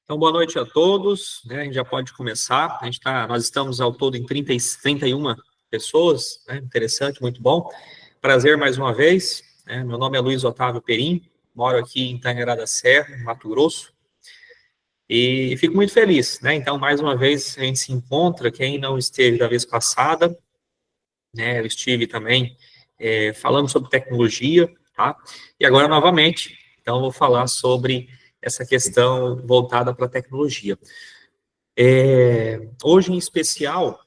Então, boa noite a todos, né? A gente já pode começar. Nós estamos ao todo em 31 pessoas, né? Interessante, muito bom. Prazer mais uma vez, né? Meu nome é Luiz Otávio Perim, moro aqui em Tangará da Serra, Mato Grosso, e fico muito feliz, né? Então, mais uma vez a gente se encontra. Quem não esteve da vez passada, né? Eu estive também falando sobre tecnologia, tá? E agora novamente, então vou falar sobre essa questão voltada para a tecnologia. Hoje, em especial,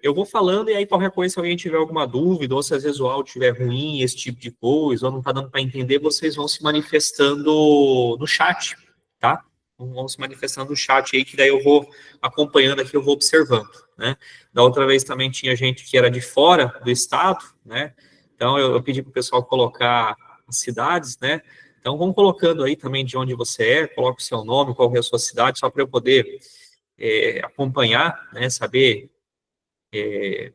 eu vou falando e aí qualquer coisa, se alguém tiver alguma dúvida, ou se às vezes o áudio estiver ruim, esse tipo de coisa, ou não está dando para entender, vocês vão se manifestando no chat, tá? Vão se manifestando no chat aí, que daí eu vou acompanhando aqui, eu vou observando, né? Da outra vez também tinha gente que era de fora do estado, né? Então eu pedi para o pessoal colocar as cidades, né? Então vão colocando aí também de onde você é, coloca o seu nome, qual é a sua cidade, só para eu poder acompanhar, né, saber de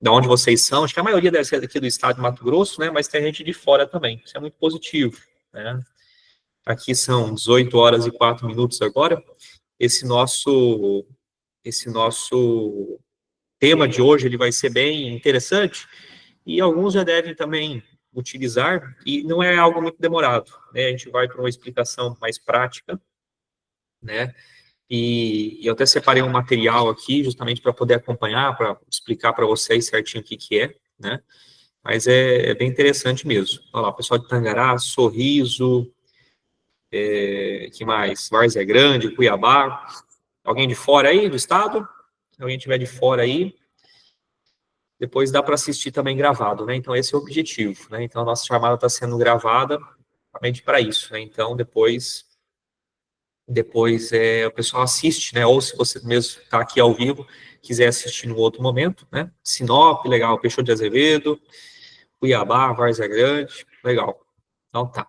onde vocês são. Acho que a maioria deve ser daqui do estado de Mato Grosso, né, mas tem gente de fora também. Isso é muito positivo, né? Aqui são 18 horas e 4 minutos agora. Esse nosso tema de hoje ele vai ser bem interessante e alguns já devem também utilizar, e não é algo muito demorado, né? A gente vai para uma explicação mais prática, né? E eu até separei um material aqui, justamente para poder acompanhar, para explicar para vocês certinho o que que é, né? Mas é bem interessante mesmo. Olha lá, o pessoal de Tangará, Sorriso, que mais? Várzea Grande, Cuiabá. Alguém de fora aí, do estado? Se alguém tiver de fora aí, depois dá para assistir também gravado, né? Então esse é o objetivo, né? Então a nossa chamada está sendo gravada somente para isso, né? Então depois o pessoal assiste, né? Ou se você mesmo está aqui ao vivo, quiser assistir no outro momento, né? Sinop, legal, Peixoto de Azevedo, Cuiabá, Várzea Grande, legal. Então tá.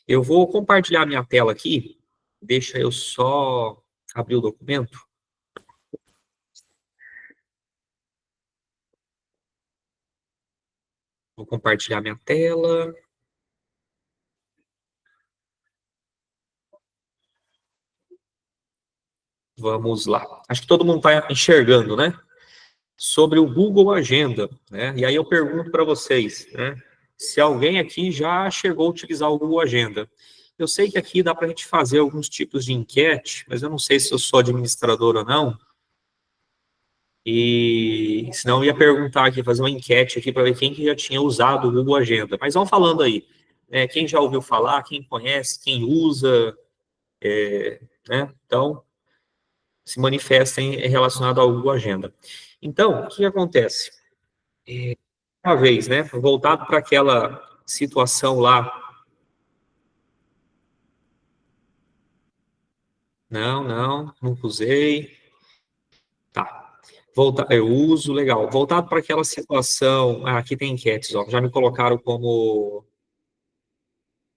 Eu vou compartilhar minha tela aqui, deixa eu só abrir o documento. Vou compartilhar minha tela. Vamos lá. Acho que todo mundo está enxergando, né? Sobre o Google Agenda, né? E aí eu pergunto para vocês, né? Se alguém aqui já chegou a utilizar o Google Agenda. Eu sei que aqui dá para a gente fazer alguns tipos de enquete, mas eu não sei se eu sou administrador ou não. E senão eu ia perguntar aqui, fazer uma enquete aqui para ver quem que já tinha usado o Google Agenda. Mas vão falando aí, né? Quem já ouviu falar, quem conhece, quem usa, né? Então, se manifestem relacionado ao Google Agenda. Então, o que acontece? Uma vez, né? Voltado para aquela situação lá. Nunca usei. Tá. Eu uso, legal. Voltado para aquela situação. Ah, aqui tem enquetes, ó. Já me colocaram como.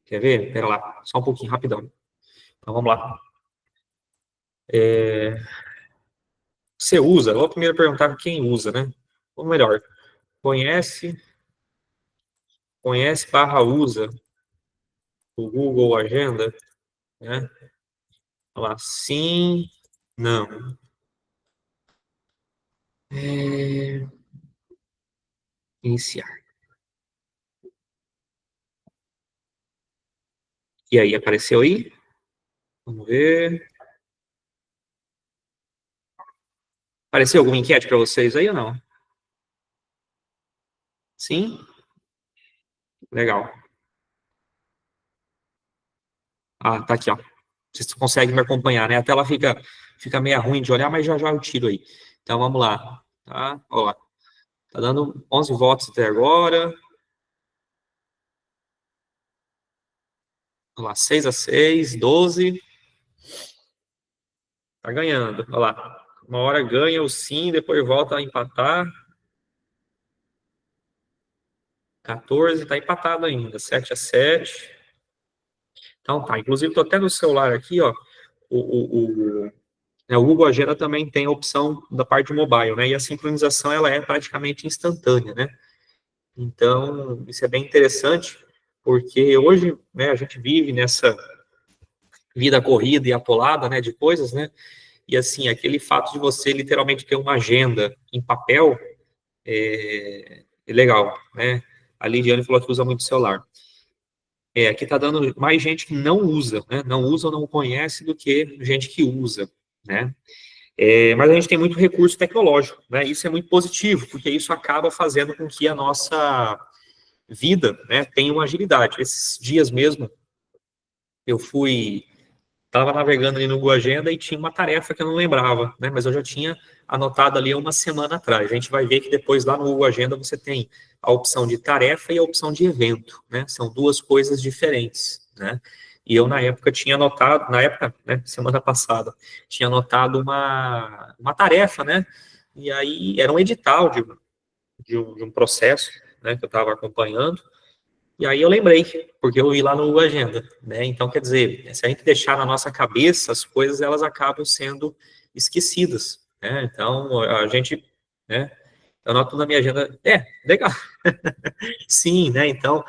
Quer ver? Pera lá, só um pouquinho, rapidão. Então vamos lá. Você usa? Vou primeiro perguntar quem usa, né? Ou melhor, conhece, usa o Google Agenda, né? Olha lá, sim, não. Iniciar. E aí, apareceu aí? Vamos ver. Apareceu alguma enquete para vocês aí ou não? Sim? Legal. Ah, tá aqui, ó. Vocês conseguem me acompanhar, né? A tela fica meio ruim de olhar, mas já já eu tiro aí. Então vamos lá. Tá? Ó, tá dando 11 votos até agora. Vamos lá, 6-6, 12. Tá ganhando. Olha lá. Uma hora ganha o sim, depois volta a empatar. 14, tá empatado ainda. 7-7. Então tá. Inclusive, tô até no celular aqui, ó. O Google Agenda também tem a opção da parte mobile, né? E a sincronização ela é praticamente instantânea, né? Então, isso é bem interessante, porque hoje, né, a gente vive vida corrida e atolada, né, de coisas, né, e assim, aquele fato de você literalmente ter uma agenda em papel é legal, né, a Lidiane falou que usa muito celular. Aqui tá dando mais gente que não usa, né, não usa ou não conhece do que gente que usa, né, mas a gente tem muito recurso tecnológico, né, isso é muito positivo, porque isso acaba fazendo com que a nossa vida, né, tenha uma agilidade. Esses dias mesmo, eu estava navegando ali no Google Agenda e tinha uma tarefa que eu não lembrava, né? Mas eu já tinha anotado ali há uma semana atrás. A gente vai ver que depois lá no Google Agenda você tem a opção de tarefa e a opção de evento, né? São duas coisas diferentes, né? E eu, na época, tinha anotado, na época, né, semana passada, tinha anotado uma tarefa, né? E aí era um edital de um processo, né, que eu estava acompanhando, e aí eu lembrei, porque eu vi lá no Agenda, né? Então, quer dizer, se a gente deixar na nossa cabeça, as coisas elas acabam sendo esquecidas, né? Então, a gente, né? Eu anoto na minha agenda, legal. Sim, né? Então,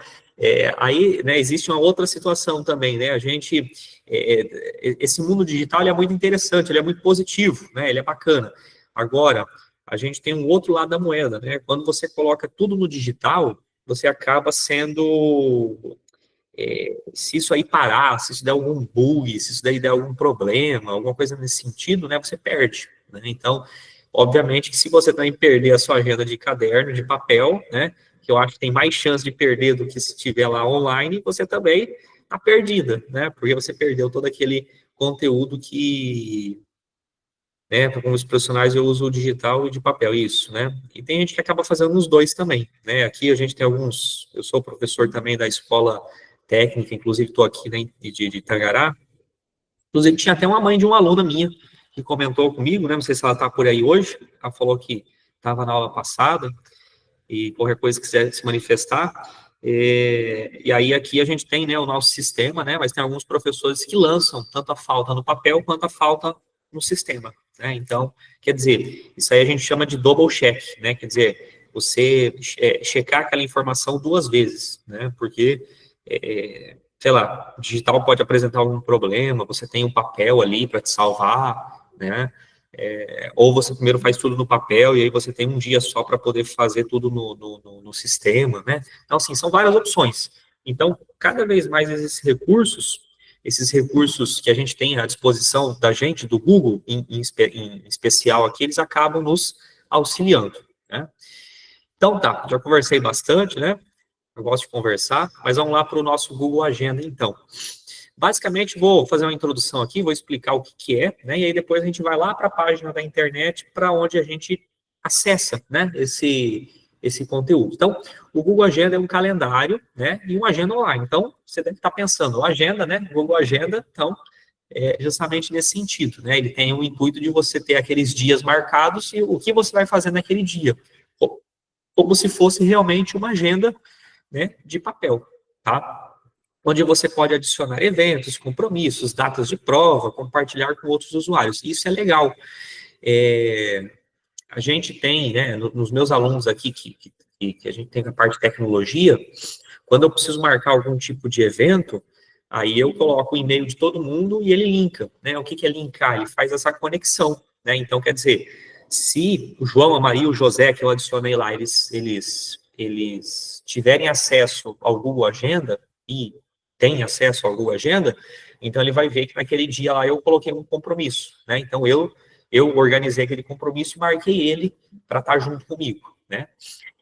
aí, né, existe uma outra situação também, né? A gente, esse mundo digital, ele é muito interessante, ele é muito positivo, né? Ele é bacana. Agora, a gente tem um outro lado da moeda, né? Quando você coloca tudo no digital, você acaba sendo, se isso aí parar, se isso der algum bug, se isso daí der algum problema, alguma coisa nesse sentido, né, você perde, né? Então, obviamente que se você também perder a sua agenda de caderno, de papel, né, que eu acho que tem mais chance de perder do que se estiver lá online, você também está perdida, né, porque você perdeu todo aquele conteúdo que, né, como os profissionais eu uso o digital e de papel, isso, né, e tem gente que acaba fazendo os dois também, né, aqui a gente tem alguns, eu sou professor também da escola técnica, inclusive estou aqui, né, de Tangará, inclusive tinha até uma mãe de uma aluna minha que comentou comigo, né, não sei se ela está por aí hoje, ela falou que estava na aula passada, e qualquer coisa que quiser se manifestar, e aí aqui a gente tem, né, o nosso sistema, né, mas tem alguns professores que lançam tanto a falta no papel quanto a falta no sistema, né, então, quer dizer, isso aí a gente chama de double check, né, quer dizer, você checar aquela informação duas vezes, né, porque, sei lá, o digital pode apresentar algum problema, você tem um papel ali para te salvar, né, ou você primeiro faz tudo no papel e aí você tem um dia só para poder fazer tudo no sistema, né? Então, assim, são várias opções. Então, cada vez mais esses recursos que a gente tem à disposição da gente, do Google, em especial aqui, eles acabam nos auxiliando, né? Então, tá, já conversei bastante, né? Eu gosto de conversar, mas vamos lá para o nosso Google Agenda, então. Basicamente, vou fazer uma introdução aqui, vou explicar o que é, né? E aí depois a gente vai lá para a página da internet para onde a gente acessa, né? Esse conteúdo. Então, o Google Agenda é um calendário, né? E uma agenda online. Então, você deve estar pensando, agenda, né? Google Agenda, então, justamente nesse sentido, né? Ele tem o intuito de você ter aqueles dias marcados e o que você vai fazer naquele dia, como se fosse realmente uma agenda, né? De papel, tá? Onde você pode adicionar eventos, compromissos, datas de prova, compartilhar com outros usuários. Isso é legal. A gente tem, né, nos meus alunos aqui, que a gente tem a parte de tecnologia, quando eu preciso marcar algum tipo de evento, aí eu coloco o e-mail de todo mundo e ele linka, né? O que é linkar? Ele faz essa conexão, né? Então, quer dizer, se o João, a Maria e o José, que eu adicionei lá, eles tiverem acesso ao Google Agenda e têm acesso ao Google Agenda, então ele vai ver que naquele dia lá eu coloquei um compromisso, né? Então, eu organizei aquele compromisso e marquei ele para estar junto comigo, né?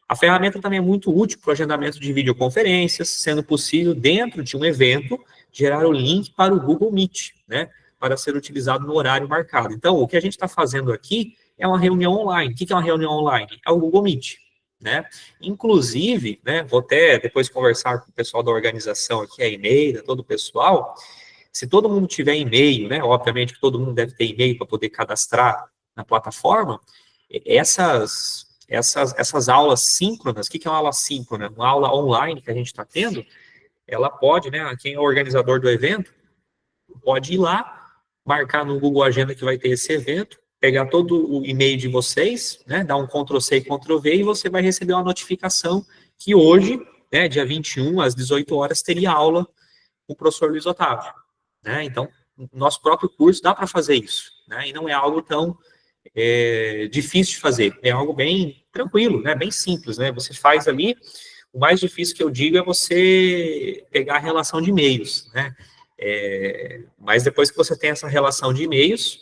A ferramenta também é muito útil para o agendamento de videoconferências, sendo possível, dentro de um evento, gerar o link para o Google Meet, né, para ser utilizado no horário marcado. Então, o que a gente está fazendo aqui é uma reunião online. O que é uma reunião online? É o Google Meet, né? Inclusive, né, vou até depois conversar com o pessoal da organização aqui, a Eneida, todo o pessoal, se todo mundo tiver e-mail, né, obviamente que todo mundo deve ter e-mail para poder cadastrar na plataforma, essas aulas síncronas, o que é uma aula síncrona? Uma aula online que a gente está tendo, ela pode, né, quem é o organizador do evento, pode ir lá, marcar no Google Agenda que vai ter esse evento, pegar todo o e-mail de vocês, né, dar um Ctrl+C e Ctrl+V e você vai receber uma notificação que hoje, né, dia 21, às 18 horas, teria aula com o professor Luiz Otávio, né, então no nosso próprio curso dá para fazer isso, né? E não é algo tão difícil de fazer, é algo bem tranquilo, né? Bem simples, né? Você faz ali, o mais difícil que eu digo é você pegar a relação de e-mails, né? Mas depois que você tem essa relação de e-mails,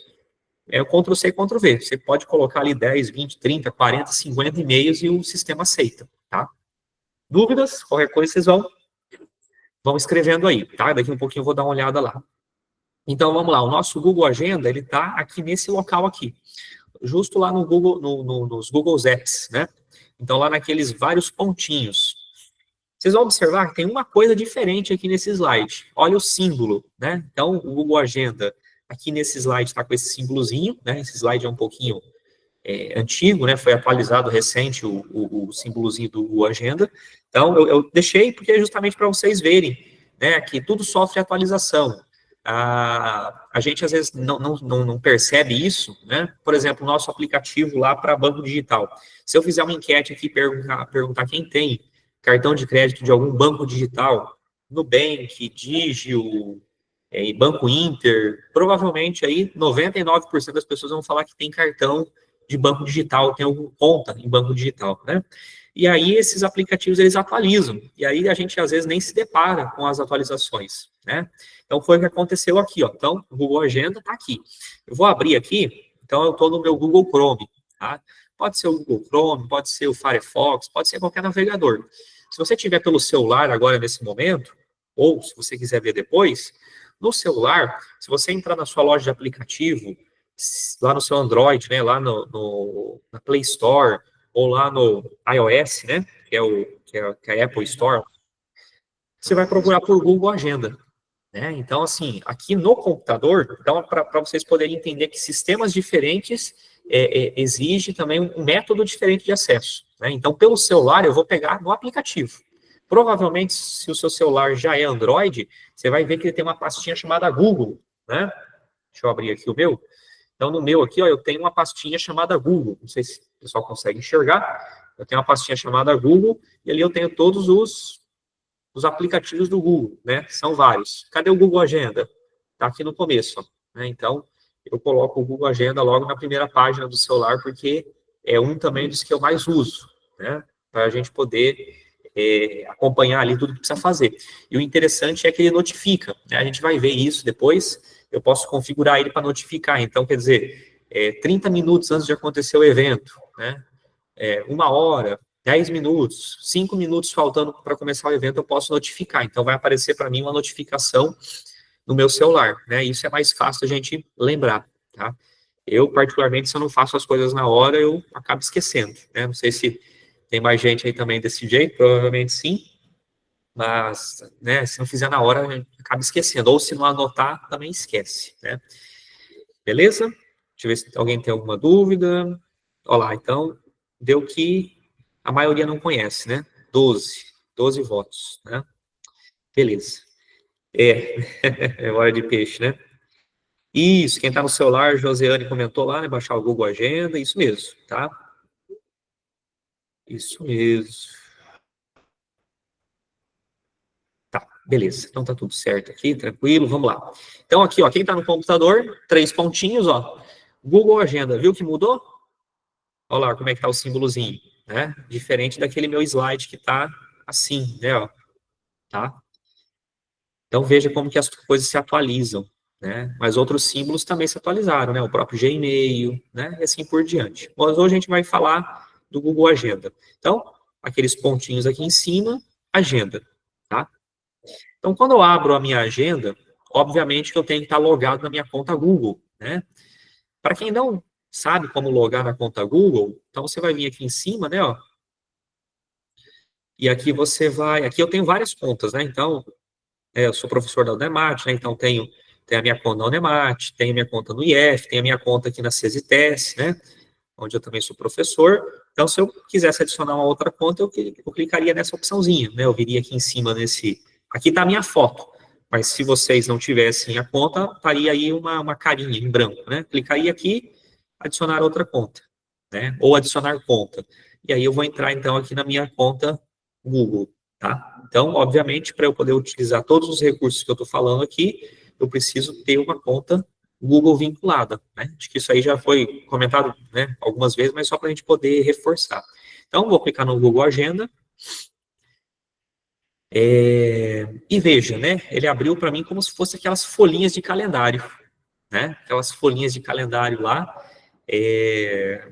é o Ctrl+C e Ctrl+V. Você pode colocar ali 10, 20, 30, 40, 50 e-mails e o sistema aceita, tá? Dúvidas? Qualquer coisa vocês vão escrevendo aí, tá? Daqui um pouquinho eu vou dar uma olhada lá. Então, vamos lá. O nosso Google Agenda, ele tá aqui nesse local aqui. Justo lá no Google, nos Google Apps, né? Então, lá naqueles vários pontinhos. Vocês vão observar que tem uma coisa diferente aqui nesse slide. Olha o símbolo, né? Então, o Google Agenda, aqui nesse slide está com esse símbolozinho, né? Esse slide é um pouquinho antigo, né? Foi atualizado recente o símbolozinho do Google Agenda. Então, eu deixei porque é justamente para vocês verem, né? Que tudo sofre atualização. A gente, às vezes, não percebe isso, né? Por exemplo, o nosso aplicativo lá para banco digital. Se eu fizer uma enquete aqui, perguntar quem tem cartão de crédito de algum banco digital, Nubank, Digio, Banco Inter, provavelmente aí 99% das pessoas vão falar que tem cartão de banco digital, tem alguma conta em banco digital, né? E aí esses aplicativos, eles atualizam, e aí a gente às vezes nem se depara com as atualizações, né? Então foi o que aconteceu aqui, ó. Então, o Google Agenda está aqui. Eu vou abrir aqui, então eu estou no meu Google Chrome, tá? Pode ser o Google Chrome, pode ser o Firefox, pode ser qualquer navegador. Se você tiver pelo celular agora nesse momento, ou se você quiser ver depois, no celular, se você entrar na sua loja de aplicativo, lá no seu Android, né, lá na Play Store, ou lá no iOS, né, que é a Apple Store, você vai procurar por Google Agenda. Né? Então, assim, aqui no computador, então, para vocês poderem entender que sistemas diferentes exigem também um método diferente de acesso. Né? Então, pelo celular, eu vou pegar no aplicativo. Provavelmente, se o seu celular já é Android, você vai ver que ele tem uma pastinha chamada Google. Né? Deixa eu abrir aqui o meu. Então, no meu aqui, ó, eu tenho uma pastinha chamada Google. Não sei se o pessoal consegue enxergar. Eu tenho uma pastinha chamada Google, e ali eu tenho todos os aplicativos do Google, né? São vários. Cadê o Google Agenda? Está aqui no começo, ó, né? Então, eu coloco o Google Agenda logo na primeira página do celular, porque é um também dos que eu mais uso, né? Para a gente poder acompanhar ali tudo que precisa fazer. E o interessante é que ele notifica, né? A gente vai ver isso depois, eu posso configurar ele para notificar. Então, quer dizer, 30 minutos antes de acontecer o evento, né? 1 hora, 10 minutos, 5 minutos faltando para começar o evento, eu posso notificar. Então, vai aparecer para mim uma notificação no meu celular, né? Isso é mais fácil a gente lembrar, tá? Eu, particularmente, se eu não faço as coisas na hora, eu acabo esquecendo, né? Não sei se tem mais gente aí também desse jeito, provavelmente sim, mas, né, se não fizer na hora, a gente acaba esquecendo. Ou se não anotar, também esquece, né? Beleza? Deixa eu ver se alguém tem alguma dúvida. Olha lá, então, deu que a maioria não conhece, né? 12 votos, né? Beleza. É hora de peixe, né? Isso, quem tá no celular, Josiane comentou lá, né? Baixar o Google Agenda, isso mesmo, tá? Isso mesmo. Tá, beleza. Então tá tudo certo aqui, tranquilo, vamos lá. Então aqui, ó, quem tá no computador, 3 pontinhos, ó. Google Agenda, viu que mudou? Olha lá como é que tá o símbolozinho, né? Diferente daquele meu slide que tá assim, né, ó. Tá? Então veja como que as coisas se atualizam, né? Mas outros símbolos também se atualizaram, né? O próprio Gmail, né? E assim por diante. Mas hoje a gente vai falar do Google Agenda. Então, aqueles pontinhos aqui em cima, agenda, tá? Então, quando eu abro a minha agenda, obviamente que eu tenho que estar logado na minha conta Google, né? Para quem não sabe como logar na conta Google, então você vai vir aqui em cima, né, ó. E aqui você vai, aqui eu tenho várias contas, né? Então, eu sou professor da Unemat, né? Então tenho a minha conta na Unemat, tenho a minha conta no IF, tenho a minha conta aqui na CESITES, né? Onde eu também sou professor. Então, se eu quisesse adicionar uma outra conta, eu clicaria nessa opçãozinha, né? Eu viria aqui em cima nesse... Aqui está a minha foto, mas se vocês não tivessem a conta, estaria aí uma carinha em branco, né? Clicaria aqui, adicionar outra conta, né? Ou adicionar conta. E aí eu vou entrar, então, aqui na minha conta Google, tá? Então, obviamente, para eu poder utilizar todos os recursos que eu estou falando aqui, eu preciso ter uma conta Google vinculada, né? Acho que isso aí já foi comentado, né, algumas vezes, mas só para a gente poder reforçar. Então, vou clicar no Google Agenda, e veja, né, ele abriu para mim como se fosse aquelas folhinhas de calendário, né? Aquelas folhinhas de calendário lá, é,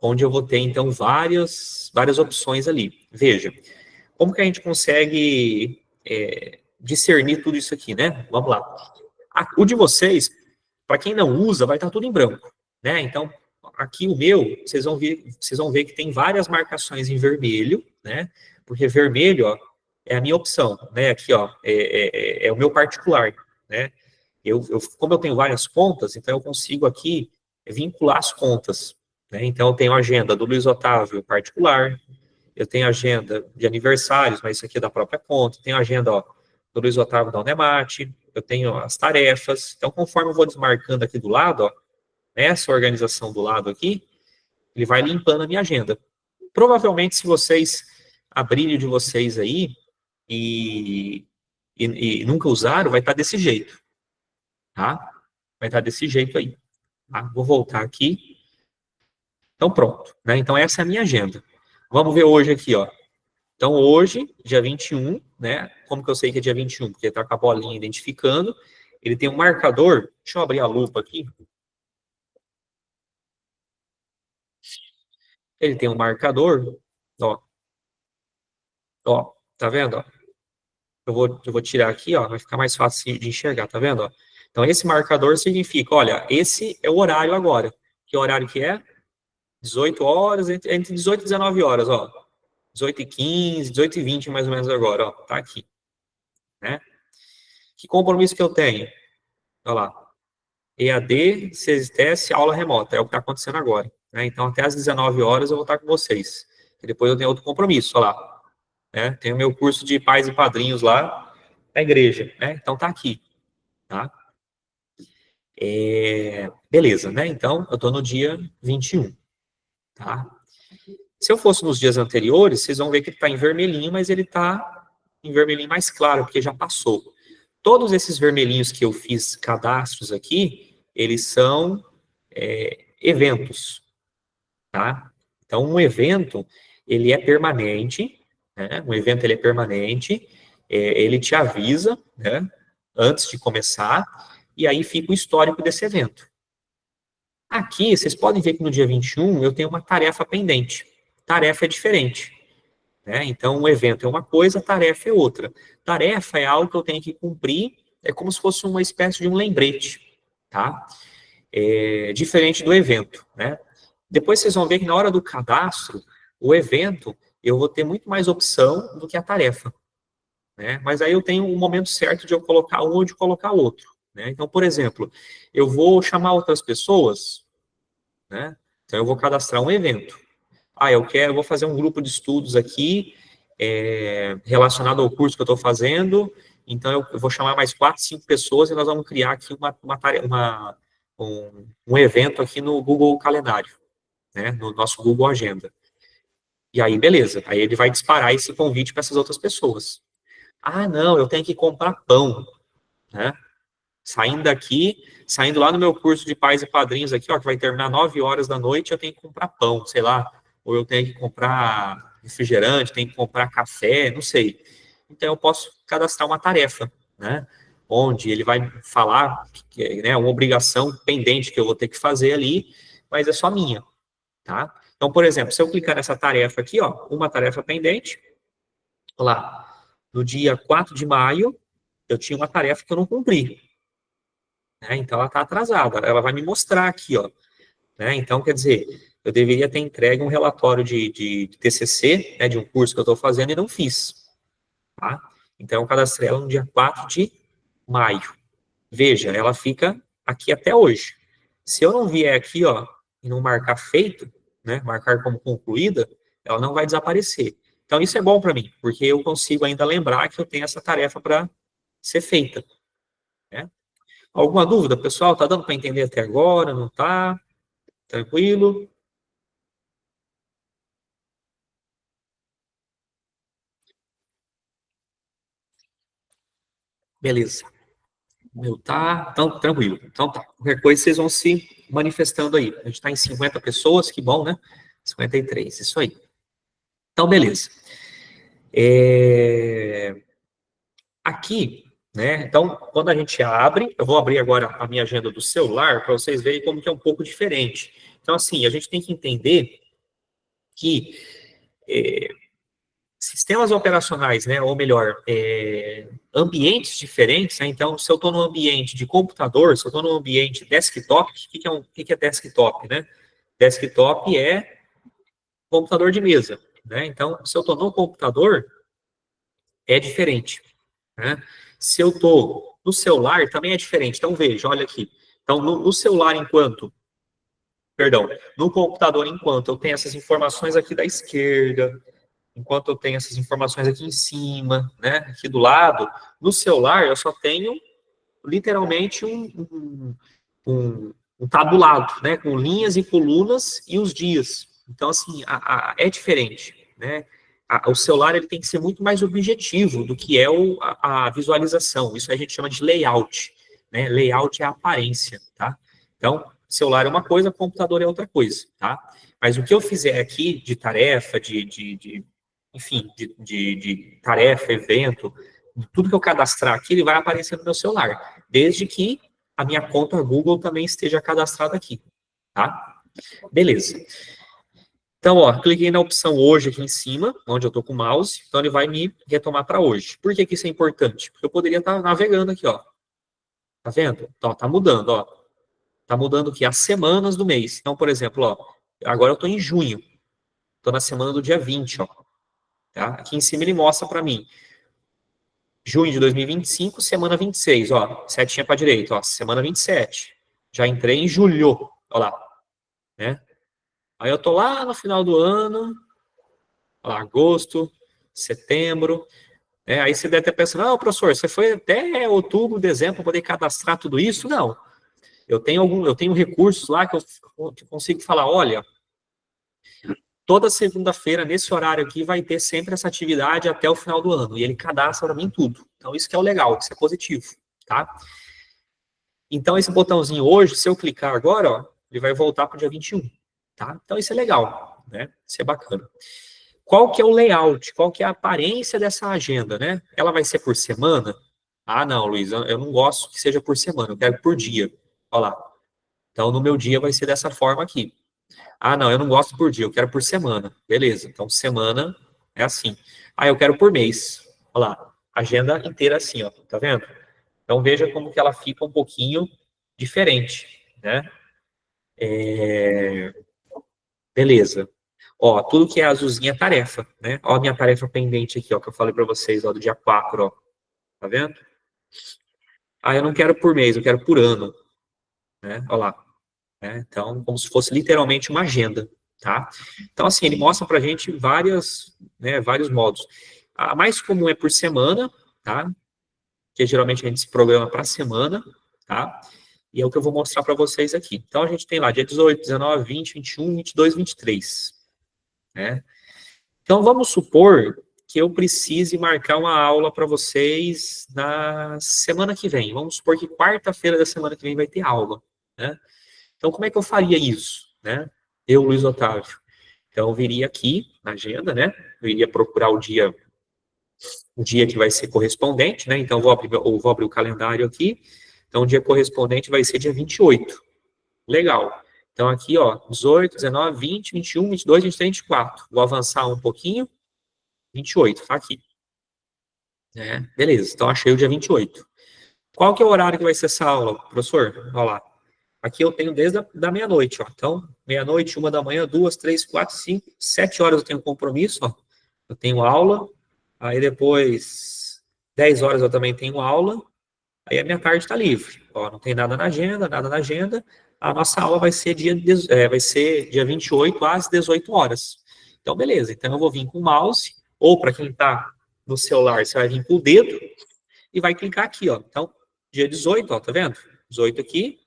onde eu vou ter, então, várias opções ali. Veja, como que a gente consegue discernir tudo isso aqui, né? Vamos lá. O de vocês, para quem não usa, vai estar tudo em branco, né? Então, aqui o meu, vocês vão ver que tem várias marcações em vermelho, né? Porque vermelho, ó, é a minha opção, né? Aqui, ó, é o meu particular, né? Como eu tenho várias contas, então eu consigo aqui vincular as contas, né? Então, eu tenho a agenda do Luiz Otávio particular, eu tenho agenda de aniversários, mas isso aqui é da própria conta, tenho agenda, ó, do Luiz Otávio da Unemate, eu tenho as tarefas, então conforme eu vou desmarcando aqui do lado, ó, essa organização do lado aqui, ele vai limpando a minha agenda. Provavelmente, se vocês abrirem o de vocês aí e, e nunca usaram, vai estar desse jeito, tá? Vai estar desse jeito aí. Tá? Vou voltar aqui. Então, pronto. Né? Então, essa é a minha agenda. Vamos ver hoje aqui, ó. Então, hoje, dia 21, né? Como que eu sei que é dia 21? Porque está com a bolinha identificando. Ele tem um marcador. Deixa eu abrir a lupa aqui. Ele tem um marcador. Ó, ó, tá vendo? Ó? Eu vou tirar aqui, ó. Vai ficar mais fácil de enxergar, tá vendo? Ó? Então, esse marcador significa, olha, esse é o horário agora. Que horário que é? 18 horas, entre 18 e 19 horas, ó. 18h15, 18h20, mais ou menos agora, ó. Tá aqui, né? Que compromisso que eu tenho? Olha lá. EAD, CESTES, aula remota. É o que está acontecendo agora. Né? Então, até às 19 horas eu vou estar com vocês. E depois eu tenho outro compromisso, olha lá. Né? Tenho meu curso de pais e padrinhos lá na igreja. Né? Então, tá aqui. Tá? Beleza, né? Então, eu estou no dia 21. Tá? Se eu fosse nos dias anteriores, vocês vão ver que ele está em vermelhinho, mas ele está em vermelhinho mais claro, porque já passou. Todos esses vermelhinhos que eu fiz cadastros aqui, eles são eventos, tá? Então, um evento, ele é permanente, né? Um evento, ele é permanente, ele te avisa, né? Antes de começar, e aí fica o histórico desse evento. Aqui, vocês podem ver que no dia 21 eu tenho uma tarefa pendente. Tarefa é diferente, né? Então, o evento é uma coisa, tarefa é outra. Tarefa é algo que eu tenho que cumprir, é como se fosse uma espécie de um lembrete, tá? Diferente do evento, né? Depois vocês vão ver que na hora do cadastro, o evento, eu vou ter muito mais opção do que a tarefa, né? Mas aí eu tenho um momento certo de eu colocar um ou de colocar outro, né? Então, por exemplo, eu vou chamar outras pessoas, né? Então eu vou cadastrar um evento. Eu vou fazer um grupo de estudos aqui, relacionado ao curso que eu estou fazendo, então eu vou chamar mais 4, 5 pessoas e nós vamos criar aqui um evento aqui no Google Calendário, né, no nosso Google Agenda. E aí, beleza. Aí ele vai disparar esse convite para essas outras pessoas. Ah, não, eu tenho que comprar pão, né? Saindo daqui, saindo lá no meu curso de pais e padrinhos aqui, ó, que vai terminar 9 horas da noite, eu tenho que comprar pão, sei lá, ou eu tenho que comprar refrigerante, tenho que comprar café, não sei. Então eu posso cadastrar uma tarefa, né? Onde ele vai falar que é, né, uma obrigação pendente que eu vou ter que fazer ali, mas é só minha, tá? Então, por exemplo, se eu clicar nessa tarefa aqui, ó, uma tarefa pendente, lá, no dia 4 de maio, eu tinha uma tarefa que eu não cumpri, né? Então, ela está atrasada. Ela vai me mostrar aqui, ó, né? Então, quer dizer, eu deveria ter entregue um relatório de TCC, né, de um curso que eu estou fazendo e não fiz, tá? Então, eu cadastrei ela no dia 4 de maio. Veja, ela fica aqui até hoje. Se eu não vier aqui, ó, e não marcar feito, né, marcar como concluída, ela não vai desaparecer. Então, isso é bom para mim, porque eu consigo ainda lembrar que eu tenho essa tarefa para ser feita, né? Alguma dúvida, pessoal? Tá dando para entender até agora? Não tá? Tranquilo? Beleza. Meu, tá tão tranquilo. Então tá. Qualquer coisa vocês vão se manifestando aí. A gente está em 50 pessoas, que bom, né? 53, isso aí. Então, beleza. Aqui, né? Então, quando a gente abre, eu vou abrir agora a minha agenda do celular para vocês verem como que é um pouco diferente. Então, assim, a gente tem que entender que sistemas operacionais, né? Ou melhor, ambientes diferentes, né? Então, se eu estou no ambiente de computador, se eu estou no ambiente desktop, o que é desktop, né? Desktop é computador de mesa, né? Então, se eu estou no computador, é diferente, né? Se eu estou no celular, também é diferente. Então, veja, olha aqui. Então, no celular, no computador, enquanto eu tenho essas informações aqui da esquerda, enquanto eu tenho essas informações aqui em cima, né, aqui do lado, no celular eu só tenho literalmente um tabulado, né, com linhas e colunas e os dias. Então, assim, é diferente, né? O celular ele tem que ser muito mais objetivo do que é a visualização. Isso a gente chama de layout, né? Layout é a aparência, tá? Então, celular é uma coisa, computador é outra coisa, tá? Mas o que eu fizer aqui de tarefa, enfim, de tarefa, evento, tudo que eu cadastrar aqui, ele vai aparecer no meu celular, desde que a minha conta Google também esteja cadastrada aqui, tá? Beleza. Então, ó, cliquei na opção hoje aqui em cima, onde eu tô com o mouse, então ele vai me retomar para hoje. Por que que isso é importante? Porque eu poderia estar navegando aqui, ó. Tá vendo? Então, tá mudando, ó. Tá mudando aqui as semanas do mês. Então, por exemplo, ó, agora eu tô em junho. Tô na semana do dia 20, ó. Tá? Aqui em cima ele mostra para mim junho de 2025, semana 26, ó, setinha para direita, ó, semana 27. Já entrei em julho, ó lá, né? Aí eu tô lá no final do ano, ó lá, agosto, setembro, né? Aí você deve ter pensado, não, professor, você foi até outubro, dezembro para poder cadastrar tudo isso? Não. Eu tenho recursos lá que eu consigo falar, olha, toda segunda-feira, nesse horário aqui, vai ter sempre essa atividade até o final do ano. E ele cadastra para mim tudo. Então, isso que é o legal, isso é positivo, tá? Então, esse botãozinho hoje, se eu clicar agora, ó, ele vai voltar para o dia 21, tá? Então, isso é legal, né? Isso é bacana. Qual que é o layout? Qual que é a aparência dessa agenda, né? Ela vai ser por semana? Ah, não, Luiz, eu não gosto que seja por semana, eu quero por dia. Olha lá. Então, no meu dia vai ser dessa forma aqui. Ah, não, eu não gosto por dia, eu quero por semana. Beleza, então semana é assim. Ah, eu quero por mês. Olha lá, agenda inteira assim, ó, tá vendo? Então veja como que ela fica um pouquinho diferente, né? Beleza. Ó, tudo que é azulzinho é tarefa, né? Ó a minha tarefa pendente aqui, ó, que eu falei para vocês, ó, do dia 4, ó. Tá vendo? Ah, eu não quero por mês, eu quero por ano, né? Olha lá. Né? Então, como se fosse literalmente uma agenda, tá? Então, assim, ele mostra pra gente vários modos. A mais comum é por semana, tá? Que geralmente a gente se programa para semana, tá? E é o que eu vou mostrar para vocês aqui. Então, a gente tem lá dia 18, 19, 20, 21, 22, 23, né? Então, vamos supor que eu precise marcar uma aula para vocês na semana que vem. Vamos supor que quarta-feira da semana que vem vai ter aula, né? Então, como é que eu faria isso, né? Eu, Luiz Otávio. Então, eu viria aqui na agenda, né? Eu iria procurar o dia que vai ser correspondente, né? Então, vou abrir o calendário aqui. Então, o dia correspondente vai ser dia 28. Legal. Então, aqui, ó, 18, 19, 20, 21, 22, 23, 24. Vou avançar um pouquinho. 28, tá aqui. Beleza, então achei o dia 28. Qual que é o horário que vai ser essa aula, professor? Olha lá. Aqui eu tenho desde da meia-noite, ó. Então, meia-noite, 1 da manhã, 2, 3, 4, 5, 7 horas eu tenho compromisso, ó. Eu tenho aula. Aí depois, 10 horas eu também tenho aula. Aí a minha tarde está livre. Ó, não tem nada na agenda, nada na agenda. A nossa aula vai ser vai ser dia 28 às 18 horas. Então, beleza. Então, eu vou vir com o mouse, ou para quem está no celular, você vai vir com o dedo e vai clicar aqui, ó. Então, dia 18, ó, tá vendo? 18 aqui.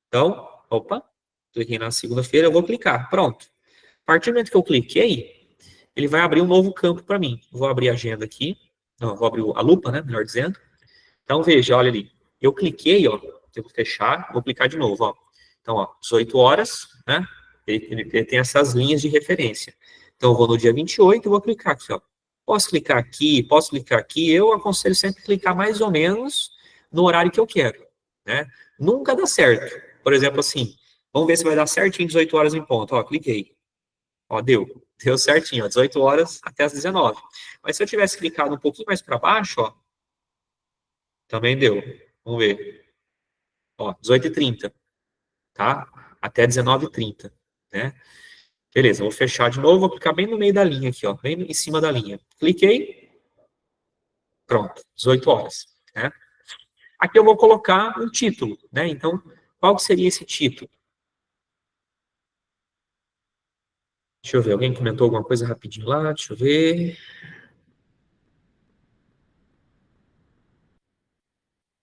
Então, opa, cliquei na segunda-feira, eu vou clicar. Pronto. A partir do momento que eu cliquei, ele vai abrir um novo campo para mim. Vou abrir a agenda aqui. Não, vou abrir a lupa, né? Melhor dizendo. Então, veja, olha ali. Eu cliquei, ó, eu vou fechar, vou clicar de novo, ó. Então, ó, 18 horas, né? Ele tem essas linhas de referência. Então, eu vou no dia 28 e vou clicar aqui, ó. Posso clicar aqui. Eu aconselho sempre clicar mais ou menos no horário que eu quero, né? Nunca dá certo. Por exemplo, assim, vamos ver se vai dar certinho 18 horas em ponto. Ó, cliquei. Ó, deu certinho, ó, 18 horas até as 19. Mas se eu tivesse clicado um pouquinho mais para baixo, ó, também deu. Vamos ver. Ó, 18h30, tá? Até 19h30, né? Beleza, vou fechar de novo, vou clicar bem no meio da linha aqui, ó, bem em cima da linha. Cliquei, pronto, 18 horas, né? Aqui eu vou colocar um título, né? Então, qual que seria esse título? Deixa eu ver, alguém comentou alguma coisa rapidinho lá, deixa eu ver.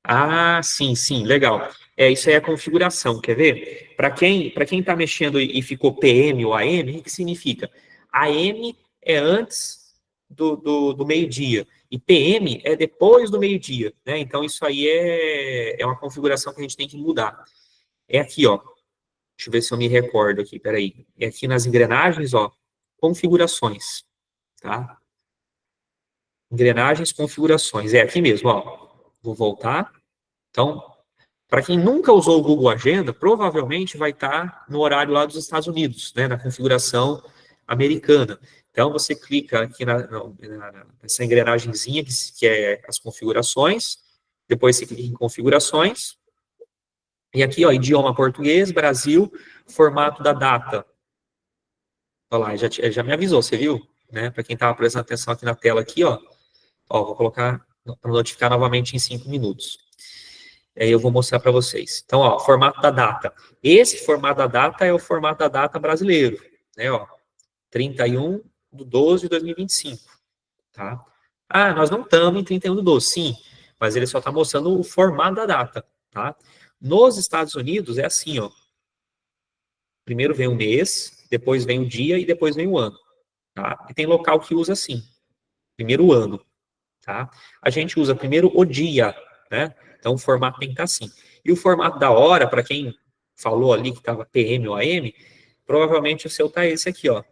Ah, sim, sim, legal. Isso aí é a configuração, quer ver? Para quem está mexendo e ficou PM ou AM, o que significa? AM é antes do meio-dia e PM é depois do meio-dia, né? Então isso aí é uma configuração que a gente tem que mudar. É aqui, ó. Deixa eu ver se eu me recordo aqui, peraí. É aqui nas engrenagens, ó, configurações, tá? Engrenagens, configurações. É aqui mesmo, ó. Vou voltar. Então, para quem nunca usou o Google Agenda, provavelmente vai estar no horário lá dos Estados Unidos, né, na configuração americana. Então, você clica aqui nessa engrenagemzinha, que é as configurações, depois você clica em configurações, e aqui, ó, idioma português, Brasil, formato da data. Olha lá, já me avisou, você viu? Né, para quem estava prestando atenção aqui na tela, aqui, ó, vou colocar para notificar novamente em 5 minutos. Aí eu vou mostrar para vocês. Então, ó, formato da data. Esse formato da data é o formato da data brasileiro, né, ó, 31/12/2025, tá? Ah, nós não estamos em 31/12, sim, mas ele só está mostrando o formato da data, tá? Nos Estados Unidos é assim, ó, primeiro vem o mês, depois vem o dia e depois vem o ano, tá? E tem local que usa assim, primeiro o ano, tá? A gente usa primeiro o dia, né? Então o formato tem que estar assim. E o formato da hora, para quem falou ali que estava PM ou AM, provavelmente o seu tá esse aqui, ó.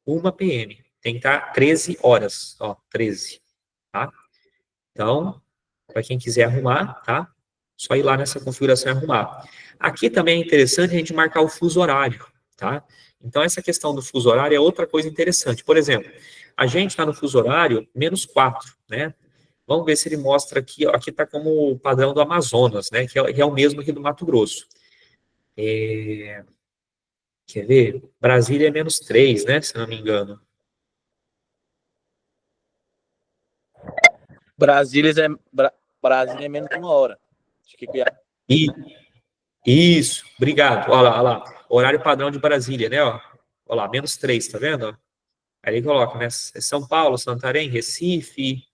1 PM. Tem que estar 13 horas, ó, 13, tá? Então, para quem quiser arrumar, tá? Só ir lá nessa configuração e arrumar. Aqui também é interessante a gente marcar o fuso horário, tá? Então, essa questão do fuso horário é outra coisa interessante. Por exemplo, a gente está no fuso horário -4, né? Vamos ver se ele mostra aqui. Aqui está como o padrão do Amazonas, né? Que é o mesmo aqui do Mato Grosso. Quer ver? Brasília é -3, né? Se não me engano. Brasília Brasília é menos de 1 hora. Acho que E, isso, obrigado. Olha lá. Horário padrão de Brasília, né? Ó, olha lá, -3, tá vendo? Aí ele coloca, né? São Paulo, Santarém, Recife,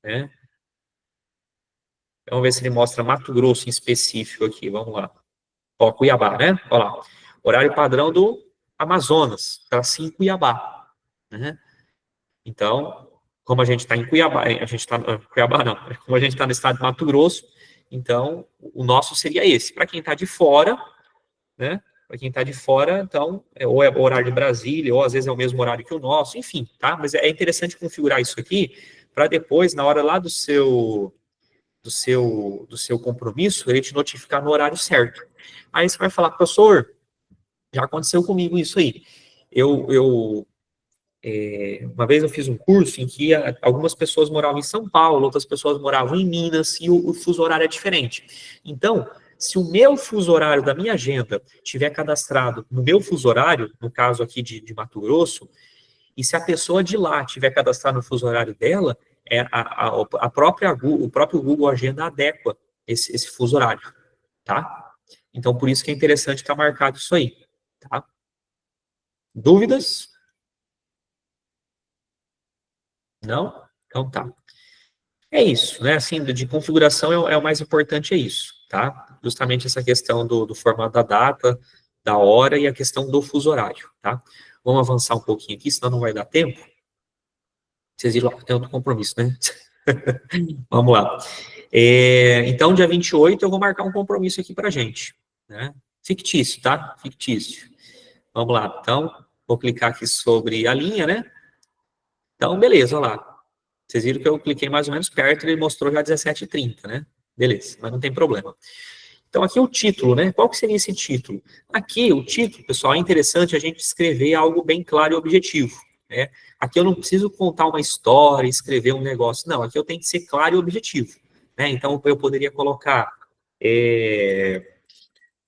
né? Vamos ver se ele mostra Mato Grosso em específico aqui. Vamos lá. Ó, Cuiabá, né? Olha lá. Horário padrão do Amazonas, tá assim Cuiabá, né? Então, como a gente está em Cuiabá, a gente está Cuiabá não, como a gente está no estado de Mato Grosso, então o nosso seria esse. Para quem está de fora, né? Para quem está de fora, então, ou é o horário de Brasília, ou às vezes é o mesmo horário que o nosso, enfim, tá? Mas é interessante configurar isso aqui para depois, na hora lá do seu compromisso, ele te notificar no horário certo. Aí você vai falar, professor, já aconteceu comigo isso aí. Uma vez eu fiz um curso em que algumas pessoas moravam em São Paulo, outras pessoas moravam em Minas, e o fuso horário é diferente. Então, se o meu fuso horário da minha agenda tiver cadastrado no meu fuso horário, no caso aqui de Mato Grosso, e se a pessoa de lá tiver cadastrado no fuso horário dela, o próprio Google Agenda adequa esse fuso horário, tá? Então, por isso que é interessante estar marcado isso aí, tá? Dúvidas? Não? Então tá. É isso, né? Assim, de configuração é o mais importante, é isso, tá? Justamente essa questão do formato da data, da hora e a questão do fuso horário, tá? Vamos avançar um pouquinho aqui, senão não vai dar tempo. Vocês viram lá, tem outro compromisso, né? Vamos lá. Então, dia 28, eu vou marcar um compromisso aqui pra gente, né? Fictício, tá? Fictício. Vamos lá. Então, vou clicar aqui sobre a linha, né? Então, beleza, olha lá. Vocês viram que eu cliquei mais ou menos perto e ele mostrou já 17h30, né? Beleza, mas não tem problema. Então, aqui o título, né? Qual que seria esse título? Aqui, o título, pessoal, é interessante a gente escrever algo bem claro e objetivo, né? Aqui eu não preciso contar uma história, escrever um negócio. Não, aqui eu tenho que ser claro e objetivo, né? Então, eu poderia colocar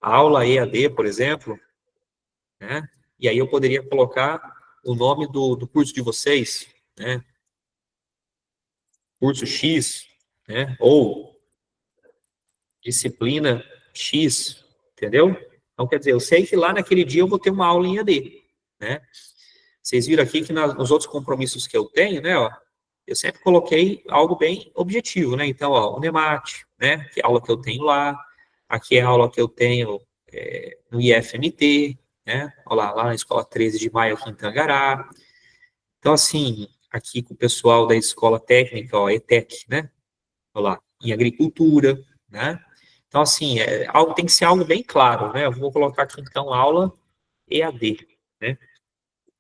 aula EAD, por exemplo, né? E aí eu poderia colocar o nome do curso de vocês, né? Curso X, né? Ou disciplina X, entendeu? Então, quer dizer, eu sei que lá naquele dia eu vou ter uma aula em AD, né? Vocês viram aqui que nos outros compromissos que eu tenho, né, ó, eu sempre coloquei algo bem objetivo, né? Então, ó, o NEMAT, né, que é a aula que eu tenho lá, aqui é a aula que eu tenho no IFMT, né? Olha lá na Escola 13 de Maio aqui em Tangará. Então, assim, aqui com o pessoal da Escola Técnica, ó, ETEC, né? Olha lá, em Agricultura, né? Então, assim, algo, tem que ser algo bem claro, né? Eu vou colocar aqui, então, aula EAD, né?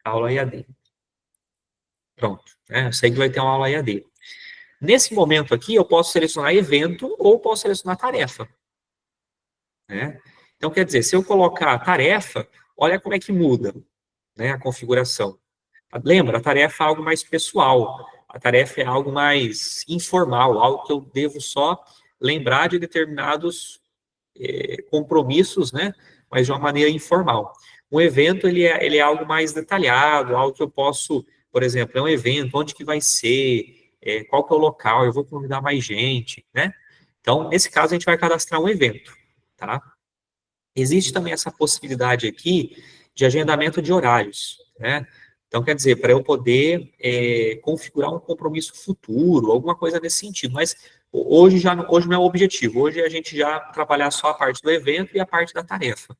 Aula EAD. Pronto, né? Eu sei que vai ter uma aula EAD. Nesse momento aqui, eu posso selecionar evento ou posso selecionar tarefa, né? Então, quer dizer, se eu colocar tarefa, olha como é que muda, né, a configuração. Lembra, a tarefa é algo mais pessoal, a tarefa é algo mais informal, algo que eu devo só lembrar de determinados compromissos, né, mas de uma maneira informal. Um evento, ele é algo mais detalhado, algo que eu posso, por exemplo, é um evento, onde que vai ser, qual que é o local, eu vou convidar mais gente, né? Então, nesse caso, a gente vai cadastrar um evento, tá? Existe também essa possibilidade aqui de agendamento de horários, né? Então, quer dizer, para eu poder configurar um compromisso futuro, alguma coisa nesse sentido, mas hoje não é o objetivo, hoje é a gente já trabalhar só a parte do evento e a parte da tarefa.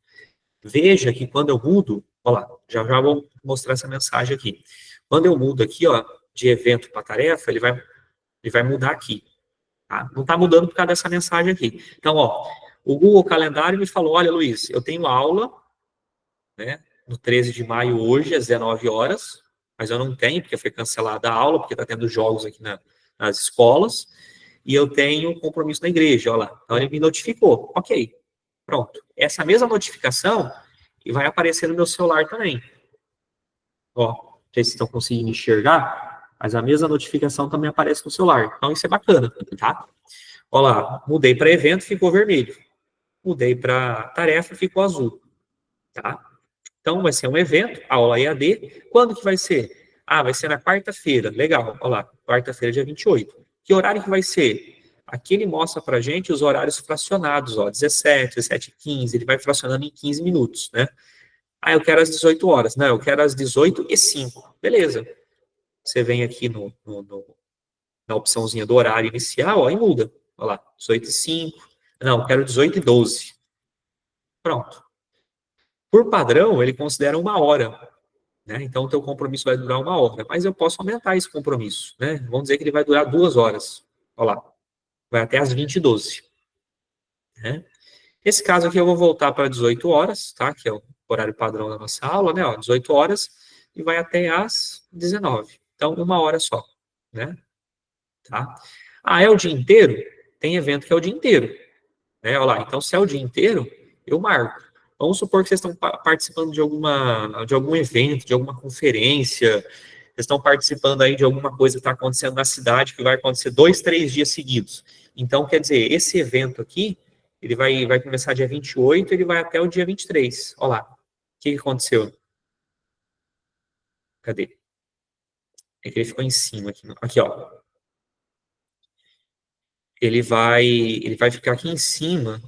Veja que quando eu mudo, olha lá, já vou mostrar essa mensagem aqui. Quando eu mudo aqui, ó, de evento para tarefa, ele vai mudar aqui, tá? Não está mudando por causa dessa mensagem aqui. Então, ó, o Google Calendário me falou, olha, Luiz, eu tenho aula, né, no 13 de maio hoje, às 19 horas, mas eu não tenho, porque foi cancelada a aula, porque está tendo jogos aqui nas escolas, e eu tenho compromisso na igreja, olha lá. Então ele me notificou, ok, pronto. Essa mesma notificação vai aparecer no meu celular também. Ó, não sei se estão conseguindo enxergar, mas a mesma notificação também aparece no celular. Então isso é bacana, tá? Olha lá, mudei para evento, ficou vermelho. Mudei para tarefa, ficou azul, tá? Então, vai ser um evento, aula EAD. Quando que vai ser? Ah, vai ser na quarta-feira. Legal, olha lá, quarta-feira, dia 28. Que horário que vai ser? Aqui ele mostra pra gente os horários fracionados, ó, 17, 17h15, ele vai fracionando em 15 minutos, né? Ah, eu quero às 18 horas. Não, eu quero às 18h05. Beleza. Você vem aqui na opçãozinha do horário inicial, ó, e muda. Olha lá, 18h05. Não, eu quero 18h12. Pronto. Por padrão, ele considera 1 hora, né? Então, o teu compromisso vai durar 1 hora, mas eu posso aumentar esse compromisso, né? Vamos dizer que ele vai durar 2 horas. Olha lá, vai até às 20h12, né? Esse caso aqui eu vou voltar para 18 horas, tá? Que é o horário padrão da nossa aula, né? Ó, 18 horas e vai até às 19. Então, 1 hora só, né? Tá? Ah, é o dia inteiro? Tem evento que é o dia inteiro, né? Olha lá, então se é o dia inteiro, eu marco. Vamos supor que vocês estão participando de algum evento, de alguma conferência, vocês estão participando aí de alguma coisa que está acontecendo na cidade, que vai acontecer 2, 3 dias seguidos. Então, quer dizer, esse evento aqui, ele vai começar dia 28, ele vai até o dia 23. Olha lá, o que aconteceu? Cadê? É que ele ficou em cima aqui. Aqui, ó. Ele vai ficar aqui em cima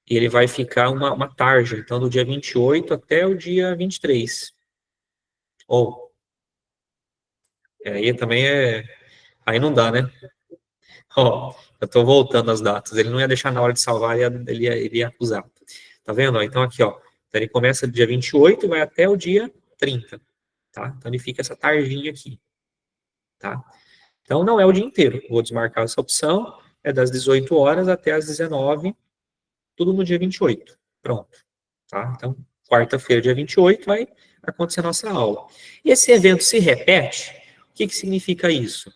e ele vai ficar uma tarja. Então, do dia 28 até o dia 23. Ou, aí também aí não dá, né? Ó, eu tô voltando as datas. Ele não ia deixar na hora de salvar, ele ia acusar. Tá vendo? Ó? Então, aqui, ó. Então, ele começa do dia 28 e vai até o dia 30. Tá? Então, ele fica essa tarjinha aqui. Tá? Então, não é o dia inteiro. Vou desmarcar essa opção, é das 18 horas até as 19, tudo no dia 28. Pronto. Tá? Então, quarta-feira, dia 28, vai acontecer a nossa aula. E esse evento se repete, o que significa isso?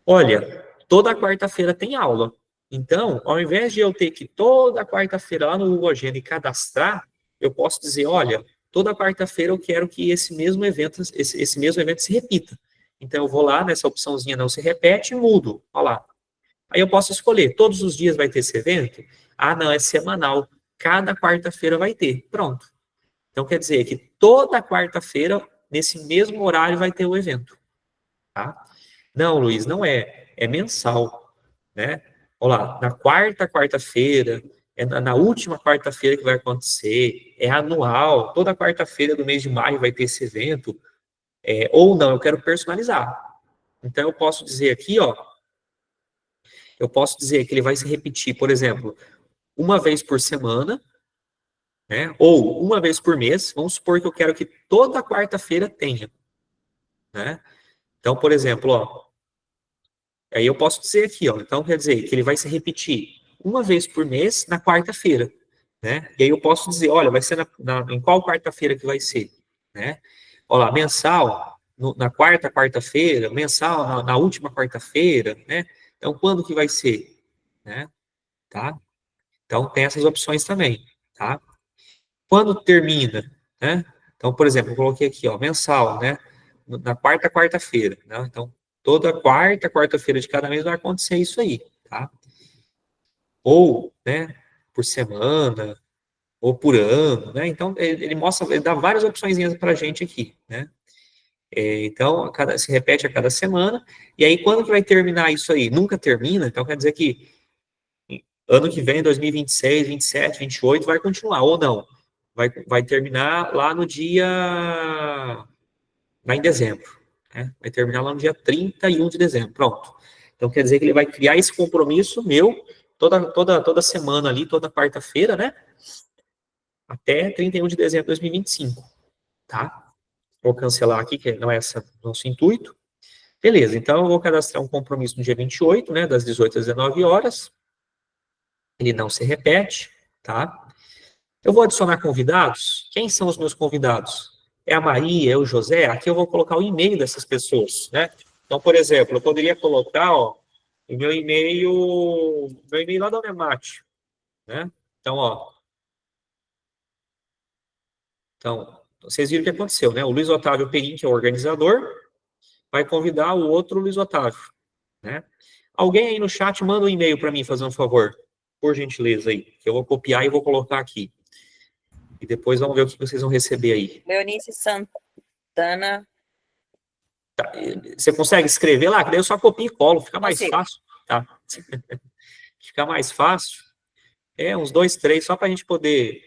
Olha, toda quarta-feira tem aula. Então, ao invés de eu ter que toda quarta-feira lá no Google Agenda e cadastrar, eu posso dizer, olha, toda quarta-feira eu quero que esse mesmo evento se repita. Então, eu vou lá nessa opçãozinha não se repete e mudo. Olha lá. Aí eu posso escolher, todos os dias vai ter esse evento? Ah, não, é semanal. Cada quarta-feira vai ter. Pronto. Então, quer dizer que toda quarta-feira, nesse mesmo horário, vai ter o evento. Tá? Não, Luiz, não é. É mensal, né? Olha lá, na quarta-feira, é na última quarta-feira que vai acontecer, é anual, toda quarta-feira do mês de maio vai ter esse evento, ou não, eu quero personalizar. Então, eu posso dizer aqui, ó, eu posso dizer que ele vai se repetir, por exemplo, uma vez por semana, né? Ou uma vez por mês. Vamos supor que eu quero que toda quarta-feira tenha, né? Então, por exemplo, ó, aí eu posso dizer aqui, ó, então quer dizer que ele vai se repetir uma vez por mês na quarta-feira, né? E aí eu posso dizer, olha, vai ser em qual quarta-feira que vai ser, né? Olha lá, mensal, na quarta-feira, mensal na última quarta-feira, né? Então, quando que vai ser, né? Tá? Então, tem essas opções também, tá? Quando termina, né? Então, por exemplo, eu coloquei aqui, ó, mensal, né? Na quarta-feira, né? Então, toda quarta-feira de cada mês vai acontecer isso aí, tá? Ou, né, por semana, ou por ano, né? Então, ele mostra, ele dá várias opções para a gente aqui, né? Então, se repete a cada semana, e aí quando que vai terminar isso aí? Nunca termina, então quer dizer que ano que vem, 2026, 27, 28, vai continuar, ou não. Vai terminar lá no dia. Lá em dezembro. Né? Vai terminar lá no dia 31 de dezembro. Pronto. Então quer dizer que ele vai criar esse compromisso meu toda semana ali, toda quarta-feira, né? Até 31 de dezembro de 2025. Tá? Vou cancelar aqui, que não é esse nosso intuito. Beleza, então eu vou cadastrar um compromisso no dia 28, né? Das 18 às 19 horas. Ele não se repete, tá? Eu vou adicionar convidados. Quem são os meus convidados? É a Maria, é o José? Aqui eu vou colocar o e-mail dessas pessoas, né? Então, por exemplo, eu poderia colocar, ó, o meu e-mail lá da Unemate, né? Então, ó, então, vocês viram o que aconteceu, né? O Luiz Otávio Perim, que é o organizador, vai convidar o outro Luiz Otávio, né? Alguém aí no chat manda um e-mail para mim, fazer um favor, por gentileza aí, que eu vou copiar e vou colocar aqui. E depois vamos ver o que vocês vão receber aí. Leonice Santana. Você consegue escrever lá? Que daí eu só copio e colo, fica mais Consigo. fácil. Tá? Fica mais fácil. Uns 2, 3, só para a gente poder.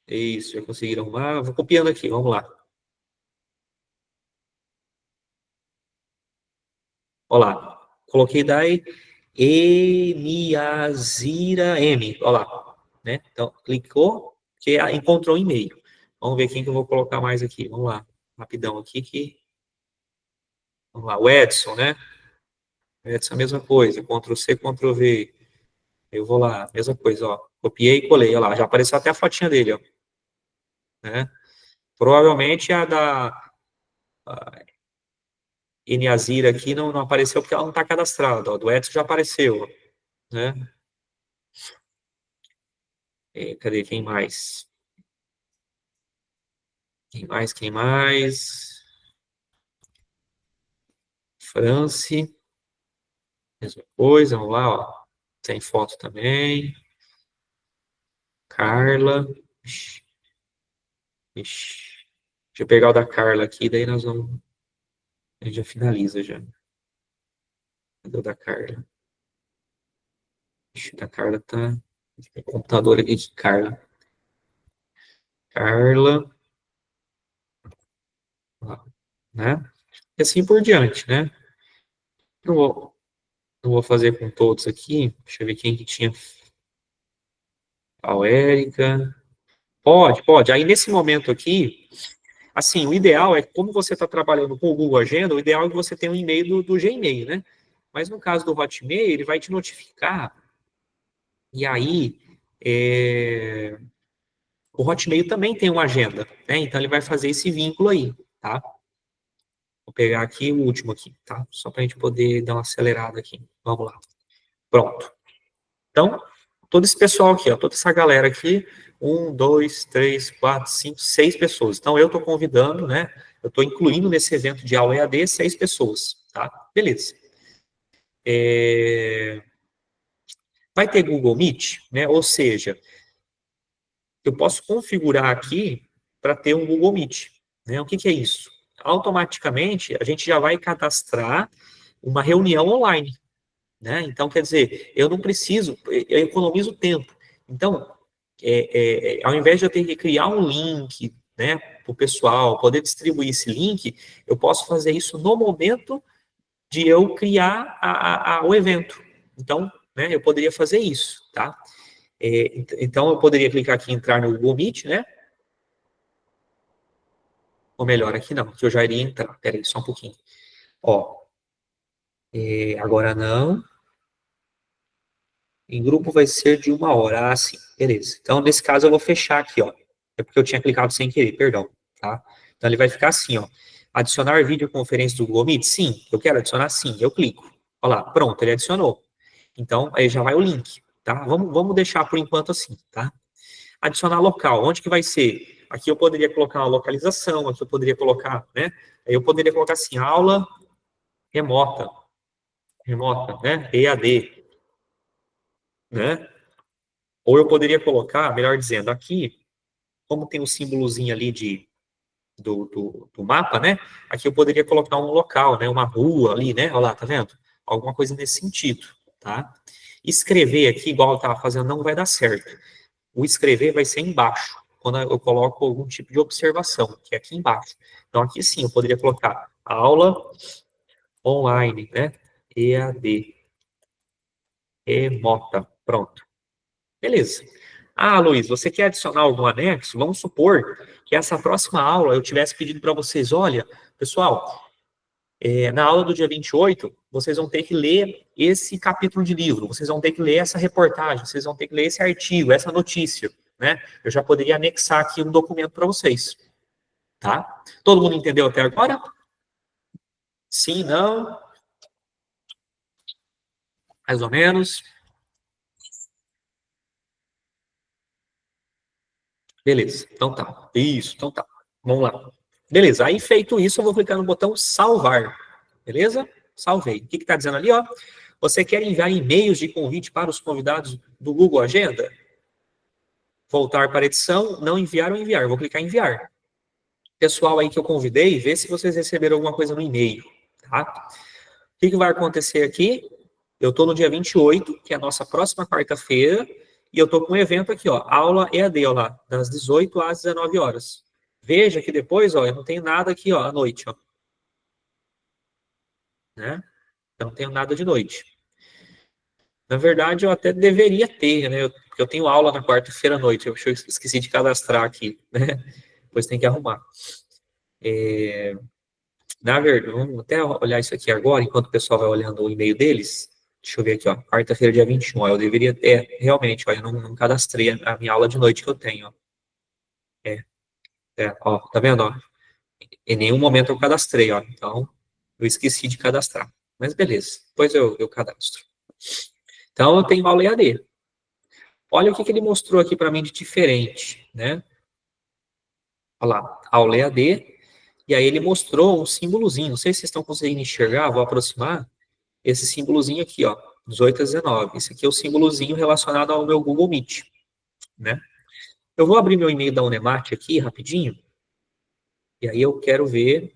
Isso, já conseguiram arrumar. Vou copiando aqui, vamos lá. Olha lá. Coloquei daí Eniazira M. Olha lá. Né? Então, clicou, que encontrou o e-mail. Vamos ver quem que eu vou colocar mais aqui. Vamos lá. Rapidão aqui que. Vamos lá. O Edson, né? O Edson é a mesma coisa. Ctrl C, Ctrl V. Eu vou lá, mesma coisa, ó. Copiei e colei, ó lá. Já apareceu até a fotinha dele, ó. Né? Provavelmente a da Eniazira aqui não apareceu porque ela não está cadastrada. Ó. Do Edson já apareceu, né? Cadê quem mais? Quem mais? France, mesma coisa, vamos lá, ó. Tem foto também. Carla. Ixi. Deixa eu pegar o da Carla aqui, daí nós vamos. A gente já finaliza já. Cadê o da Carla? Ixi, da Carla tá. O computador aqui de Carla. Carla. Né? E assim por diante, né? Não vou, não vou fazer com todos aqui. Deixa eu ver quem que tinha. A Érica. Pode. Aí nesse momento aqui, Assim, o ideal é, como você está trabalhando com o Google Agenda, o ideal é que você tenha um e-mail do Gmail, né? Mas no caso do Hotmail, ele vai te notificar, e aí o Hotmail também tem uma agenda, né? Então ele vai fazer esse vínculo aí, tá? Vou pegar aqui o último aqui, tá? Só para a gente poder dar uma acelerada aqui. Vamos lá. Pronto. Então, todo esse pessoal aqui, ó, toda essa galera aqui, 1, 2, 3, 4, 5, 6 pessoas. Então, eu estou convidando, né? Eu estou incluindo nesse evento de aula EAD 6 pessoas, tá? Beleza. Vai ter Google Meet, né? Ou seja, eu posso configurar aqui para ter um Google Meet, né? O que que é isso? Automaticamente, a gente já vai cadastrar uma reunião online, né? Então, quer dizer, eu não preciso, eu economizo tempo. Então, ao invés de eu ter que criar um link, né, para o pessoal poder distribuir esse link, eu posso fazer isso no momento de eu criar o evento. Então, né, eu poderia fazer isso, tá? Então, eu poderia clicar aqui em entrar no Google Meet, né? Ou melhor, aqui não, que eu já iria entrar. Peraí, só um pouquinho. Ó, agora não. Em grupo vai ser de 1 hora. Ah, sim, beleza. Então, nesse caso, eu vou fechar aqui, ó. É porque eu tinha clicado sem querer, perdão, tá? Então, ele vai ficar assim, ó. Adicionar videoconferência do Google Meet? Sim, eu quero adicionar sim, eu clico. Olha lá, pronto, ele adicionou. Então, aí já vai o link, tá? Vamos deixar por enquanto assim, tá? Adicionar local, onde que vai ser? Aqui eu poderia colocar uma localização, aqui eu poderia colocar, né? Aí eu poderia colocar assim, aula remota, né? EAD, né? Ou eu poderia colocar, melhor dizendo, aqui, como tem um símbolozinho ali do mapa, né? Aqui eu poderia colocar um local, né? Uma rua ali, né? Olha lá, tá vendo? Alguma coisa nesse sentido, tá? Escrever aqui, igual eu estava fazendo, não vai dar certo. O escrever vai ser embaixo, quando eu coloco algum tipo de observação, que é aqui embaixo. Então, aqui sim, eu poderia colocar aula online, né? EAD, remota, pronto. Beleza. Ah, Luiz, você quer adicionar algum anexo? Vamos supor que essa próxima aula eu tivesse pedido para vocês, olha, pessoal, na aula do dia 28, vocês vão ter que ler esse capítulo de livro, vocês vão ter que ler essa reportagem, vocês vão ter que ler esse artigo, essa notícia, né? Eu já poderia anexar aqui um documento para vocês, tá? Todo mundo entendeu até agora? Sim, não? Mais ou menos? Beleza, então tá. Isso, então tá. Vamos lá. Beleza, aí feito isso, eu vou clicar no botão salvar. Beleza? Salvei. O que está dizendo ali, ó? Você quer enviar e-mails de convite para os convidados do Google Agenda? Voltar para a edição, não enviar ou enviar. Eu vou clicar em enviar. Pessoal aí que eu convidei, vê se vocês receberam alguma coisa no e-mail, tá? O que vai acontecer aqui? Eu estou no dia 28, que é a nossa próxima quarta-feira, e eu estou com um evento aqui, ó, aula EAD, ó lá, das 18 às 19 horas. Veja que depois, ó, eu não tenho nada aqui, ó, à noite, ó. Né? Eu não tenho nada de noite. Na verdade, eu até deveria ter, né? Porque eu tenho aula na quarta-feira à noite. Eu esqueci de cadastrar aqui, né? Depois tem que arrumar. Na verdade, vamos até olhar isso aqui agora, enquanto o pessoal vai olhando o e-mail deles. Deixa eu ver aqui, ó. Quarta-feira, dia 21. Ó, eu deveria ter, realmente, ó, eu não cadastrei a minha aula de noite que eu tenho, ó. Ó, tá vendo, ó? Em nenhum momento eu cadastrei, ó. Então, eu esqueci de cadastrar. Mas beleza, depois eu cadastro. Então, eu tenho aula EAD. Olha o que ele mostrou aqui para mim de diferente, né? Olha lá, aula EAD, e aí ele mostrou um símbolozinho, não sei se vocês estão conseguindo enxergar, vou aproximar, esse símbolozinho aqui, ó, 18 a 19, esse aqui é o símbolozinho relacionado ao meu Google Meet, né? Eu vou abrir meu e-mail da Unemat aqui, rapidinho, e aí eu quero ver...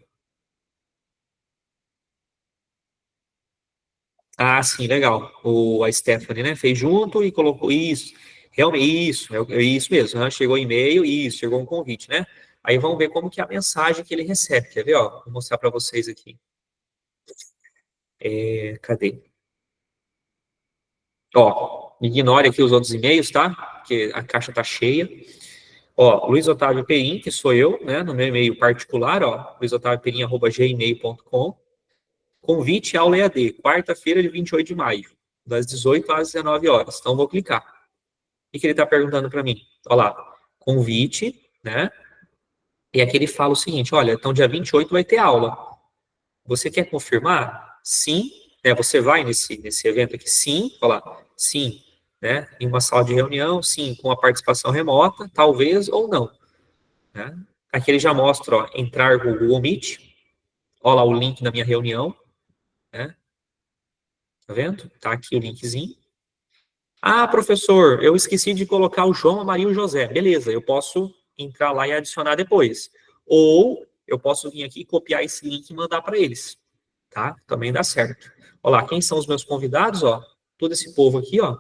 Ah, sim, legal, a Stephanie, né, fez junto e colocou isso, realmente, isso, é isso mesmo, né? Chegou e-mail, isso, chegou um convite, né? Aí vamos ver como que é a mensagem que ele recebe, quer ver, ó? Vou mostrar para vocês aqui. Cadê? Ó, ignore aqui os outros e-mails, tá? Porque a caixa tá cheia. Ó, Luiz Otávio Perim, que sou eu, né, no meu e-mail particular, ó, luisotaviopeirim@gmail.com. Convite aula EAD, quarta-feira de 28 de maio, das 18 às 19 horas. Então, vou clicar. O que ele está perguntando para mim? Olha lá, convite, né? E aqui ele fala o seguinte, olha, então dia 28 vai ter aula. Você quer confirmar? Sim. Né, você vai nesse evento aqui? Sim. Olha lá, sim. Né? Em uma sala de reunião, sim, com a participação remota, talvez ou não. Né? Aqui ele já mostra, ó, entrar no Google Meet. Olha lá o link da minha reunião. Né? Tá vendo? Tá aqui o linkzinho. Ah, professor, eu esqueci de colocar o João, a Maria e o José. Beleza, eu posso entrar lá e adicionar depois. Ou eu posso vir aqui, copiar esse link e mandar para eles. Tá? Também dá certo. Olha lá, quem são os meus convidados? Ó, todo esse povo aqui, ó.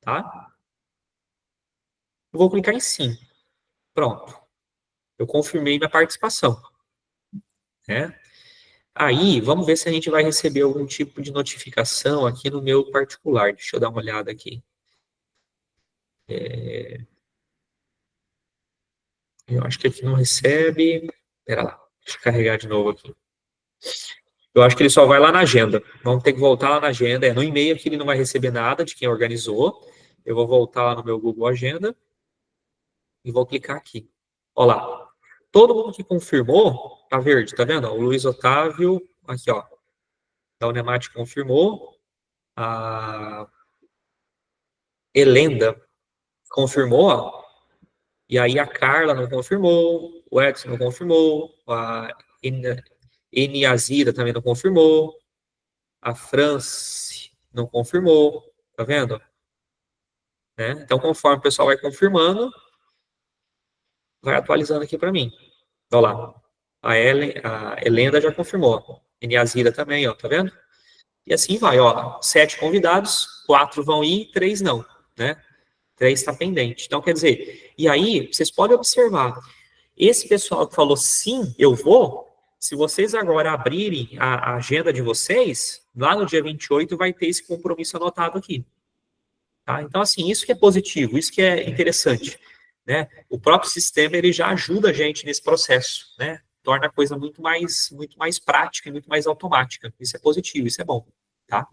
Tá? Eu vou clicar em sim. Pronto. Eu confirmei minha participação. Né? Aí, vamos ver se a gente vai receber algum tipo de notificação aqui no meu particular. Deixa eu dar uma olhada aqui. Eu acho que aqui não recebe. Espera lá, deixa eu carregar de novo aqui. Eu acho que ele só vai lá na agenda. Vamos ter que voltar lá na agenda. No e-mail aqui ele não vai receber nada de quem organizou. Eu vou voltar lá no meu Google Agenda e vou clicar aqui. Olha lá. Todo mundo que confirmou, tá verde, tá vendo? O Luiz Otávio, aqui, ó. Da Unemate confirmou. A Helenda confirmou, ó. E aí a Carla não confirmou, o Edson não confirmou, a Eniazira também não confirmou, a France não confirmou, tá vendo? Né? Então, conforme o pessoal vai confirmando, vai atualizando aqui para mim. Olha lá, a Helena já confirmou, Eniazira também, ó, tá vendo? E assim vai, ó, 7 convidados, 4 vão ir, 3 não, né? 3 está pendente. Então, quer dizer, e aí, vocês podem observar, esse pessoal que falou sim, eu vou, se vocês agora abrirem a agenda de vocês, lá no dia 28 vai ter esse compromisso anotado aqui. Tá? Então, assim, isso que é positivo, isso que é interessante. Né? O próprio sistema ele já ajuda a gente nesse processo, né? Torna a coisa muito mais prática e muito mais automática. Isso é positivo, isso é bom. Tá?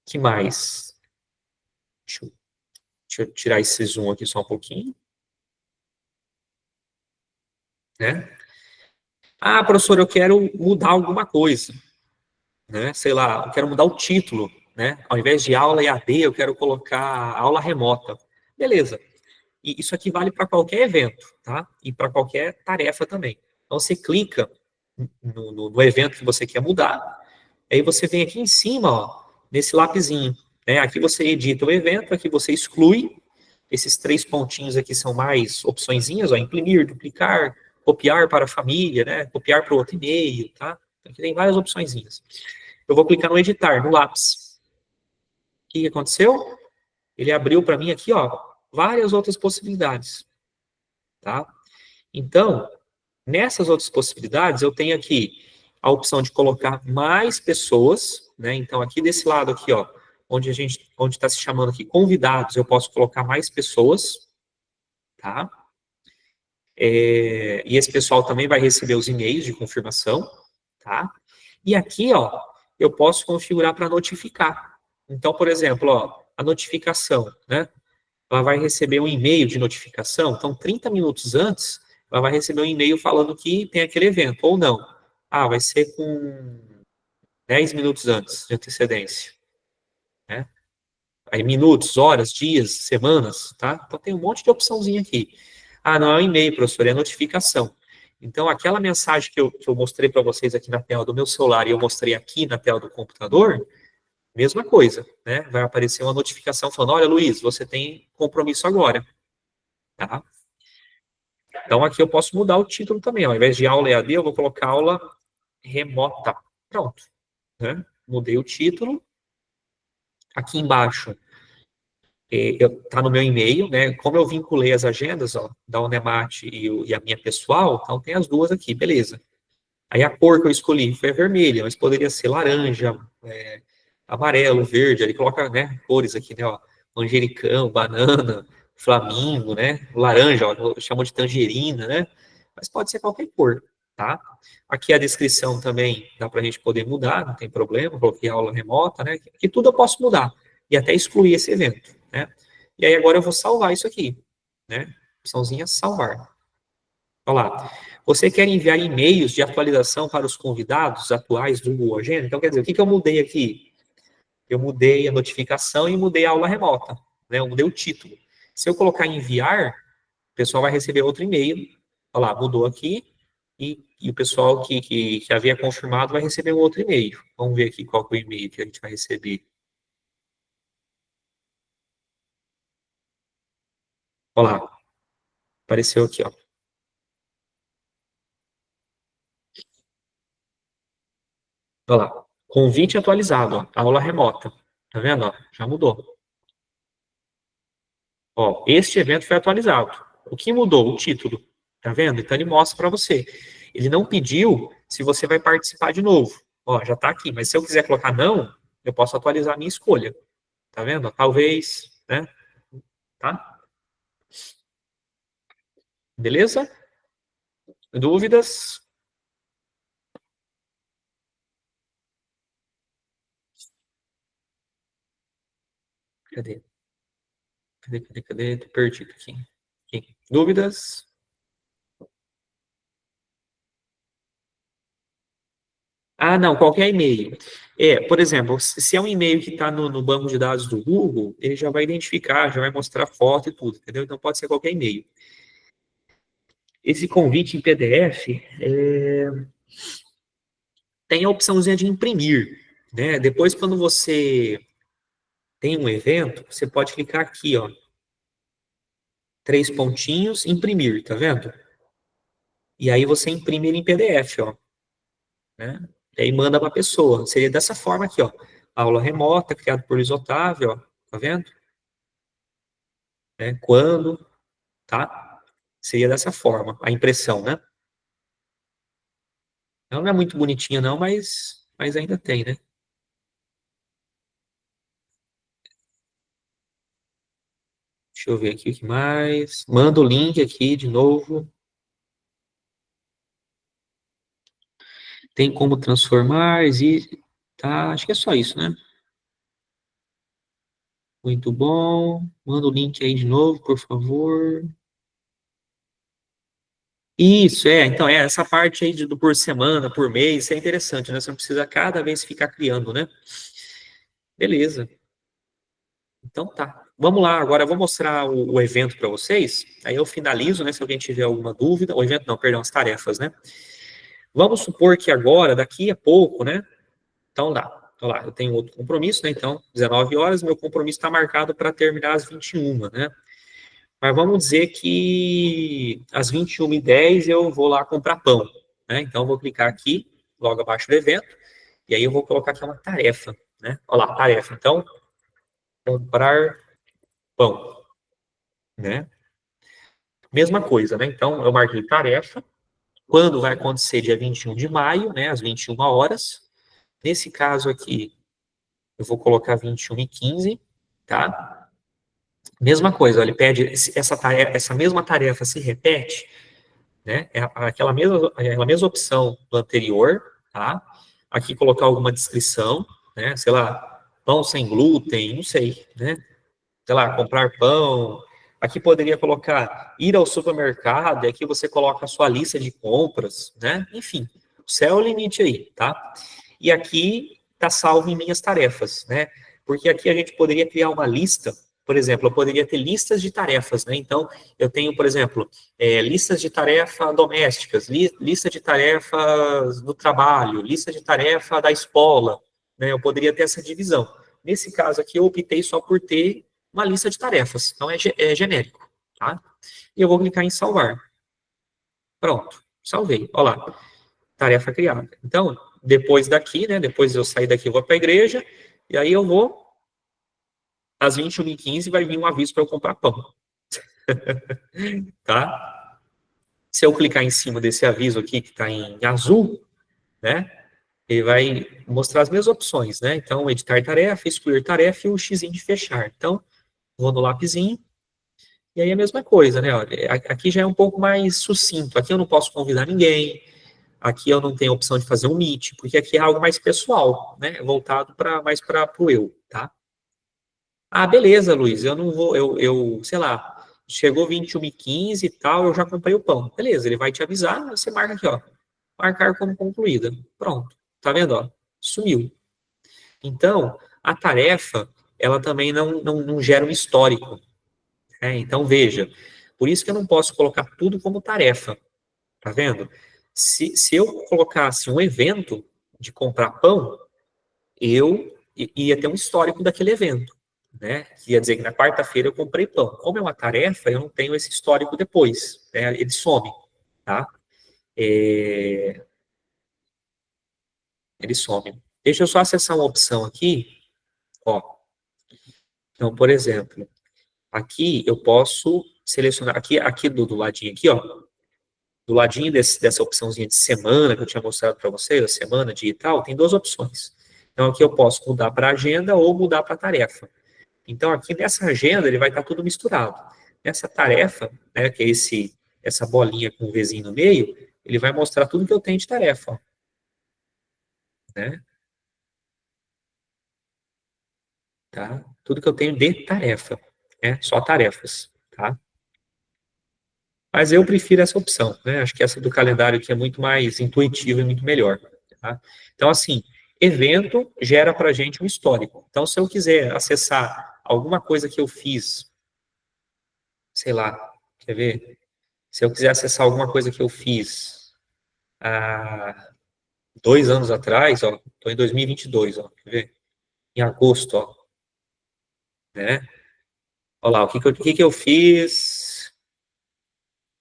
Que mais? Deixa eu tirar esse zoom aqui só um pouquinho. Né? Ah, professor, eu quero mudar alguma coisa. Né? Sei lá, eu quero mudar o título. Né? Ao invés de aula EAD, eu quero colocar aula remota. Beleza. E isso aqui vale para qualquer evento, tá? E para qualquer tarefa também. Então, você clica no evento que você quer mudar, aí você vem aqui em cima, ó, nesse lapisinho. Né? Aqui você edita o evento, aqui você exclui. Esses 3 pontinhos aqui são mais opçõezinhas, ó, imprimir, duplicar, copiar para a família, né? Copiar para o outro e-mail, tá? Aqui tem várias opçõezinhas. Eu vou clicar no editar, no lápis. O que aconteceu? Ele abriu para mim aqui, ó, várias outras possibilidades, tá? Então, nessas outras possibilidades, eu tenho aqui a opção de colocar mais pessoas, né? Então, aqui desse lado aqui, ó, onde está se chamando aqui convidados, eu posso colocar mais pessoas, tá? E esse pessoal também vai receber os e-mails de confirmação, tá? E aqui, ó, eu posso configurar para notificar. Então, por exemplo, ó, a notificação, né? Ela vai receber um e-mail de notificação, então 30 minutos antes, ela vai receber um e-mail falando que tem aquele evento, ou não. Ah, vai ser com 10 minutos antes de antecedência, né? Aí minutos, horas, dias, semanas, tá? Então tem um monte de opçãozinha aqui. Ah, não é um e-mail, professor, é notificação. Então, aquela mensagem que eu mostrei para vocês aqui na tela do meu celular e eu mostrei aqui na tela do computador, mesma coisa, né? Vai aparecer uma notificação falando, olha, Luiz, você tem compromisso agora, tá? Então, aqui eu posso mudar o título também, ó. Ao invés de aula EAD, eu vou colocar aula remota. Pronto, né? Mudei o título. Aqui embaixo, tá no meu e-mail, né? Como eu vinculei as agendas, ó, da Unemate e a minha pessoal, então tem as duas aqui, beleza. Aí a cor que eu escolhi foi a vermelha, mas poderia ser laranja, amarelo, verde, ele coloca, né, cores aqui, né, ó, manjericão, banana, flamingo, né? Laranja, ó, chamou de tangerina, né? Mas pode ser qualquer cor, tá? Aqui a descrição também dá para a gente poder mudar, não tem problema, coloquei aula remota, né? Que tudo eu posso mudar e até excluir esse evento, né? E aí agora eu vou salvar isso aqui, né? Opçãozinha salvar. Olha lá. Você quer enviar e-mails de atualização para os convidados atuais do Google Agenda? Então, quer dizer, o que eu mudei aqui? Eu mudei a notificação e mudei a aula remota, né? Eu mudei o título. Se eu colocar enviar, o pessoal vai receber outro e-mail. Olha lá, mudou aqui. E o pessoal que havia confirmado vai receber um outro e-mail. Vamos ver aqui qual que é o e-mail que a gente vai receber. Olha lá. Apareceu aqui, ó. Olha lá. Convite atualizado, ó. Aula remota. Tá vendo? Ó? Já mudou. Ó, este evento foi atualizado. O que mudou? O título. Tá vendo? Então ele mostra para você. Ele não pediu se você vai participar de novo. Ó, já tá aqui. Mas se eu quiser colocar não, eu posso atualizar a minha escolha. Tá vendo? Talvez, né? Tá? Beleza? Dúvidas? Cadê? Cadê? Tô perdido aqui. Aqui. Dúvidas? Ah, não, qualquer e-mail. Por exemplo, se é um e-mail que está no banco de dados do Google, ele já vai identificar, já vai mostrar foto e tudo, entendeu? Então pode ser qualquer e-mail. Esse convite em PDF tem a opçãozinha de imprimir, né? Depois, quando você tem um evento, você pode clicar aqui, ó, 3 pontinhos, imprimir, tá vendo? E aí você imprime ele em PDF, ó, né? E aí manda para a pessoa. Seria dessa forma aqui, ó. Aula remota, criado por Luiz Otávio, ó, tá vendo? Né? Quando, tá? Seria dessa forma, a impressão, né? Ela não é muito bonitinha não, mas ainda tem, né? Deixa eu ver aqui o que mais. Manda o link aqui de novo. Tem como transformar, existe. Tá, acho que é só isso, né? Muito bom. Manda o link aí de novo, por favor. Isso, então, essa parte aí do por semana, por mês, isso é interessante, né? Você não precisa cada vez ficar criando, né? Beleza. Então tá. Vamos lá, agora eu vou mostrar o evento para vocês, aí eu finalizo, né? Se alguém tiver alguma dúvida, o evento não, perdão, as tarefas, né? Vamos supor que agora, daqui a pouco, né? Então dá. Então lá, eu tenho outro compromisso, né? Então, 19 horas, meu compromisso está marcado para terminar às 21, né? Mas vamos dizer que às 21h10 eu vou lá comprar pão, né? Então, eu vou clicar aqui, logo abaixo do evento, e aí eu vou colocar aqui uma tarefa, né? Olha lá, tarefa. Então, comprar pão, né? Mesma coisa, né? Então, eu marquei tarefa. Quando vai acontecer? Dia 21 de maio, né? Às 21 horas. Nesse caso aqui, eu vou colocar 21h15, tá? Mesma coisa, ele pede essa mesma tarefa se repete, né? É aquela mesma opção do anterior, tá? Aqui colocar alguma descrição, né? Sei lá, pão sem glúten, não sei, né? Sei lá, comprar pão. Aqui poderia colocar ir ao supermercado, e aqui você coloca a sua lista de compras, né? Enfim, o céu é o limite aí, tá? E aqui está salvo em minhas tarefas, né? Porque aqui a gente poderia criar uma lista, por exemplo, eu poderia ter listas de tarefas, né? Então, eu tenho, por exemplo, listas de tarefa domésticas, lista de tarefas do trabalho, lista de tarefa da escola, né? Eu poderia ter essa divisão. Nesse caso aqui, eu optei só por ter uma lista de tarefas, então é genérico, tá? E eu vou clicar em salvar. Pronto, salvei. Olha lá, tarefa criada. Então, depois daqui, né, depois eu sair daqui, eu vou para a igreja, e aí eu vou, às 21h15, vai vir um aviso para eu comprar pão. Tá? Se eu clicar em cima desse aviso aqui, que está em azul, né, ele vai mostrar as mesmas opções, né? Então, editar tarefa, excluir tarefa e o x de fechar. Então, vou no lapisinho, E aí a mesma coisa, né? Olha, aqui já é um pouco mais sucinto. Aqui eu não posso convidar ninguém. Aqui eu não tenho a opção de fazer um meet, porque aqui é algo mais pessoal, né? Voltado mais para o eu, tá? Ah, beleza, Luiz, eu não vou, sei lá, chegou 21h15 e tal, eu já comprei o pão. Beleza, ele vai te avisar, você marca aqui, ó. Marcar como concluída. Pronto. Tá vendo, ó? Sumiu. Então, a tarefa, ela também não gera um histórico. Né? Então, veja, por isso que eu não posso colocar tudo como tarefa. Tá vendo? Se eu colocasse um evento de comprar pão, eu ia ter um histórico daquele evento, né? Que ia dizer que na quarta-feira eu comprei pão. Como é uma tarefa, eu não tenho esse histórico depois, né? Ele some, tá? É, ele some. Deixa eu só acessar uma opção aqui, ó. Então, por exemplo, aqui eu posso selecionar, aqui do ladinho aqui, ó, do ladinho dessa opçãozinha de semana que eu tinha mostrado para vocês, a semana, dia e tal, tem duas opções. Então, aqui eu posso mudar para agenda ou mudar para tarefa. Então, aqui nessa agenda, ele vai estar tudo misturado. Nessa tarefa, né, que é essa bolinha com o Vzinho no meio, ele vai mostrar tudo que eu tenho de tarefa, ó, né? Tá? Tudo que eu tenho de tarefa, né? Só tarefas, tá? Mas eu prefiro essa opção, né? Acho que essa do calendário aqui é muito mais intuitiva e muito melhor, tá? Então, assim, evento gera para a gente um histórico. Então, se eu quiser acessar alguma coisa que eu fiz, sei lá, quer ver? Se eu quiser acessar alguma coisa que eu fiz há 2 anos atrás, ó, estou em 2022, ó, quer ver? Em agosto, ó, né? Olha lá, o que que eu fiz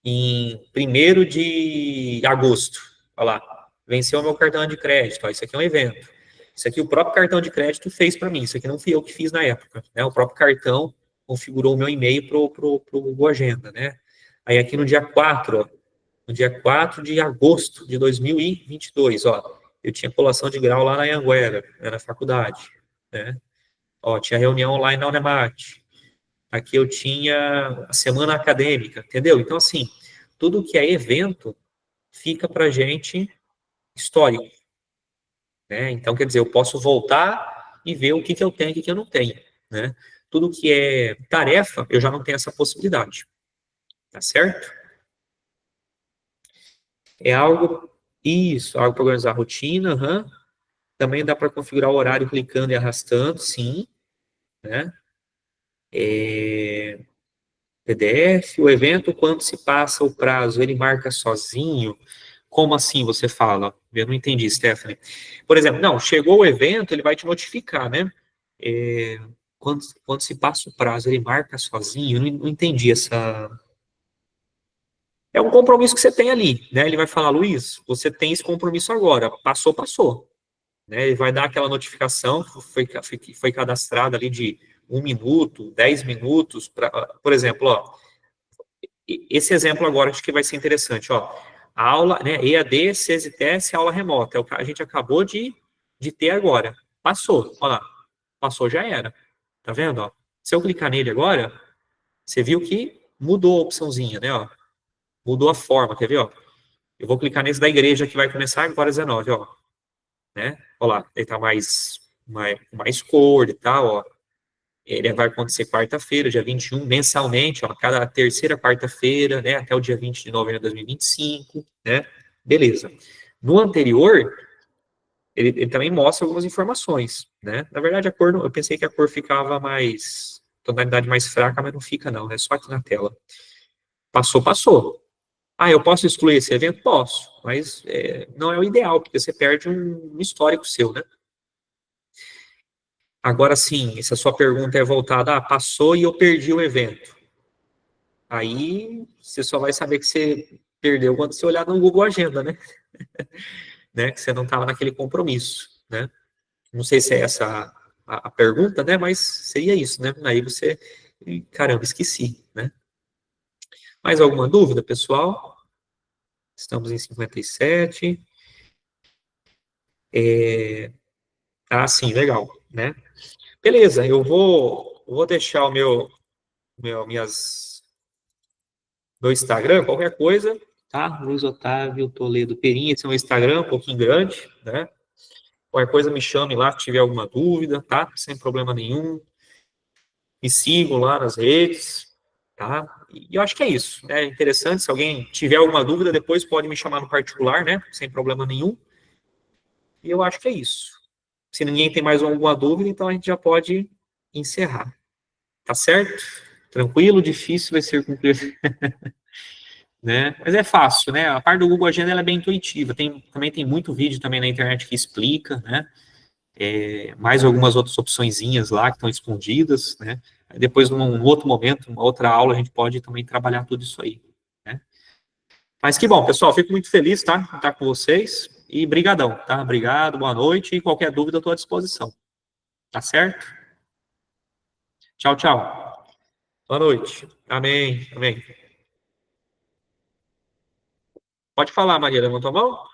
em 1º de agosto. Olha lá, venceu o meu cartão de crédito. Ó, isso aqui é um evento. Isso aqui o próprio cartão de crédito fez para mim. Isso aqui não fui eu que fiz na época. Né? O próprio cartão configurou o meu e-mail pro Google Agenda. Né? Aí aqui no dia 4, ó, no dia 4 de agosto de 2022, ó, eu tinha colação de grau lá na Anhanguera, na faculdade. Né? Ó, tinha reunião online na Unemate. Aqui eu tinha a semana acadêmica, entendeu? Então, assim, tudo que é evento fica para gente histórico, né? Então, quer dizer, eu posso voltar e ver o que que eu tenho e o que que eu não tenho, né? Tudo que é tarefa, eu já não tenho essa possibilidade, tá certo? É algo, isso, algo para organizar a rotina, aham. Também dá para configurar o horário clicando e arrastando, sim, né? PDF, o evento, quando se passa o prazo, ele marca sozinho? Como assim você fala? Eu não entendi, Stephanie. Por exemplo, não, chegou o evento, ele vai te notificar, né? É, quando se passa o prazo, ele marca sozinho? Eu não entendi essa. É um compromisso que você tem ali, né? Ele vai falar, Luiz, você tem esse compromisso agora, passou, passou. Né? Ele vai dar aquela notificação, foi cadastrada ali de 1 minuto, 10 minutos, por exemplo, ó, esse exemplo agora acho que vai ser interessante, ó. A aula, né, EAD, CESITES, aula remota, é o que a gente acabou de ter agora. Passou, ó lá, passou, já era. Tá vendo, ó? Se eu clicar nele agora, você viu que mudou a opçãozinha, né, ó. Mudou a forma, quer ver, ó? Eu vou clicar nesse da igreja que vai começar agora às 19, ó. Né? Ó lá, ele tá mais cor e tal, ó. Ele vai acontecer quarta-feira, dia 21, mensalmente, ó, cada terceira quarta-feira, né, até o dia 20 de novembro de 2025, né, beleza. No anterior, ele também mostra algumas informações, né, na verdade a cor, eu pensei que a cor ficava mais, tonalidade mais fraca, mas não fica não, é só aqui na tela. Passou, passou. Ah, eu posso excluir esse evento? Posso, mas não é o ideal, porque você perde um histórico seu, né. Agora sim, se a sua pergunta é voltada, passou e eu perdi o evento. Aí você só vai saber que você perdeu quando você olhar no Google Agenda, né? Né? Que você não estava naquele compromisso, né? Não sei se é essa a pergunta, né? Mas seria isso, né? Aí você, caramba, esqueci, né? Mais alguma dúvida, pessoal? Estamos em 57. Ah, sim, legal, né? Beleza, eu vou deixar minhas meu Instagram, qualquer coisa, tá? Luiz Otávio Toledo Perim, esse é o meu Instagram, um pouquinho grande, né? Qualquer coisa me chame lá se tiver alguma dúvida, tá? Sem problema nenhum. Me sigam lá nas redes, tá? E eu acho que é isso, né? É interessante, se alguém tiver alguma dúvida, depois pode me chamar no particular, né? Sem problema nenhum. E eu acho que é isso. Se ninguém tem mais alguma dúvida, então a gente já pode encerrar. Tá certo? Tranquilo, difícil vai ser concluído. Né? Mas é fácil, né? A parte do Google Agenda ela é bem intuitiva. Também tem muito vídeo também na internet que explica, né? Mais algumas outras opçõezinhas lá que estão escondidas, né? Aí depois, num outro momento, uma outra aula, a gente pode também trabalhar tudo isso aí, né? Mas que bom, pessoal, fico muito feliz, tá? De estar com vocês e brigadão, tá? Obrigado, boa noite e qualquer dúvida eu estou à disposição. Tá certo? Tchau, tchau. Boa noite. Amém, amém. Pode falar, Maria, levantou a mão?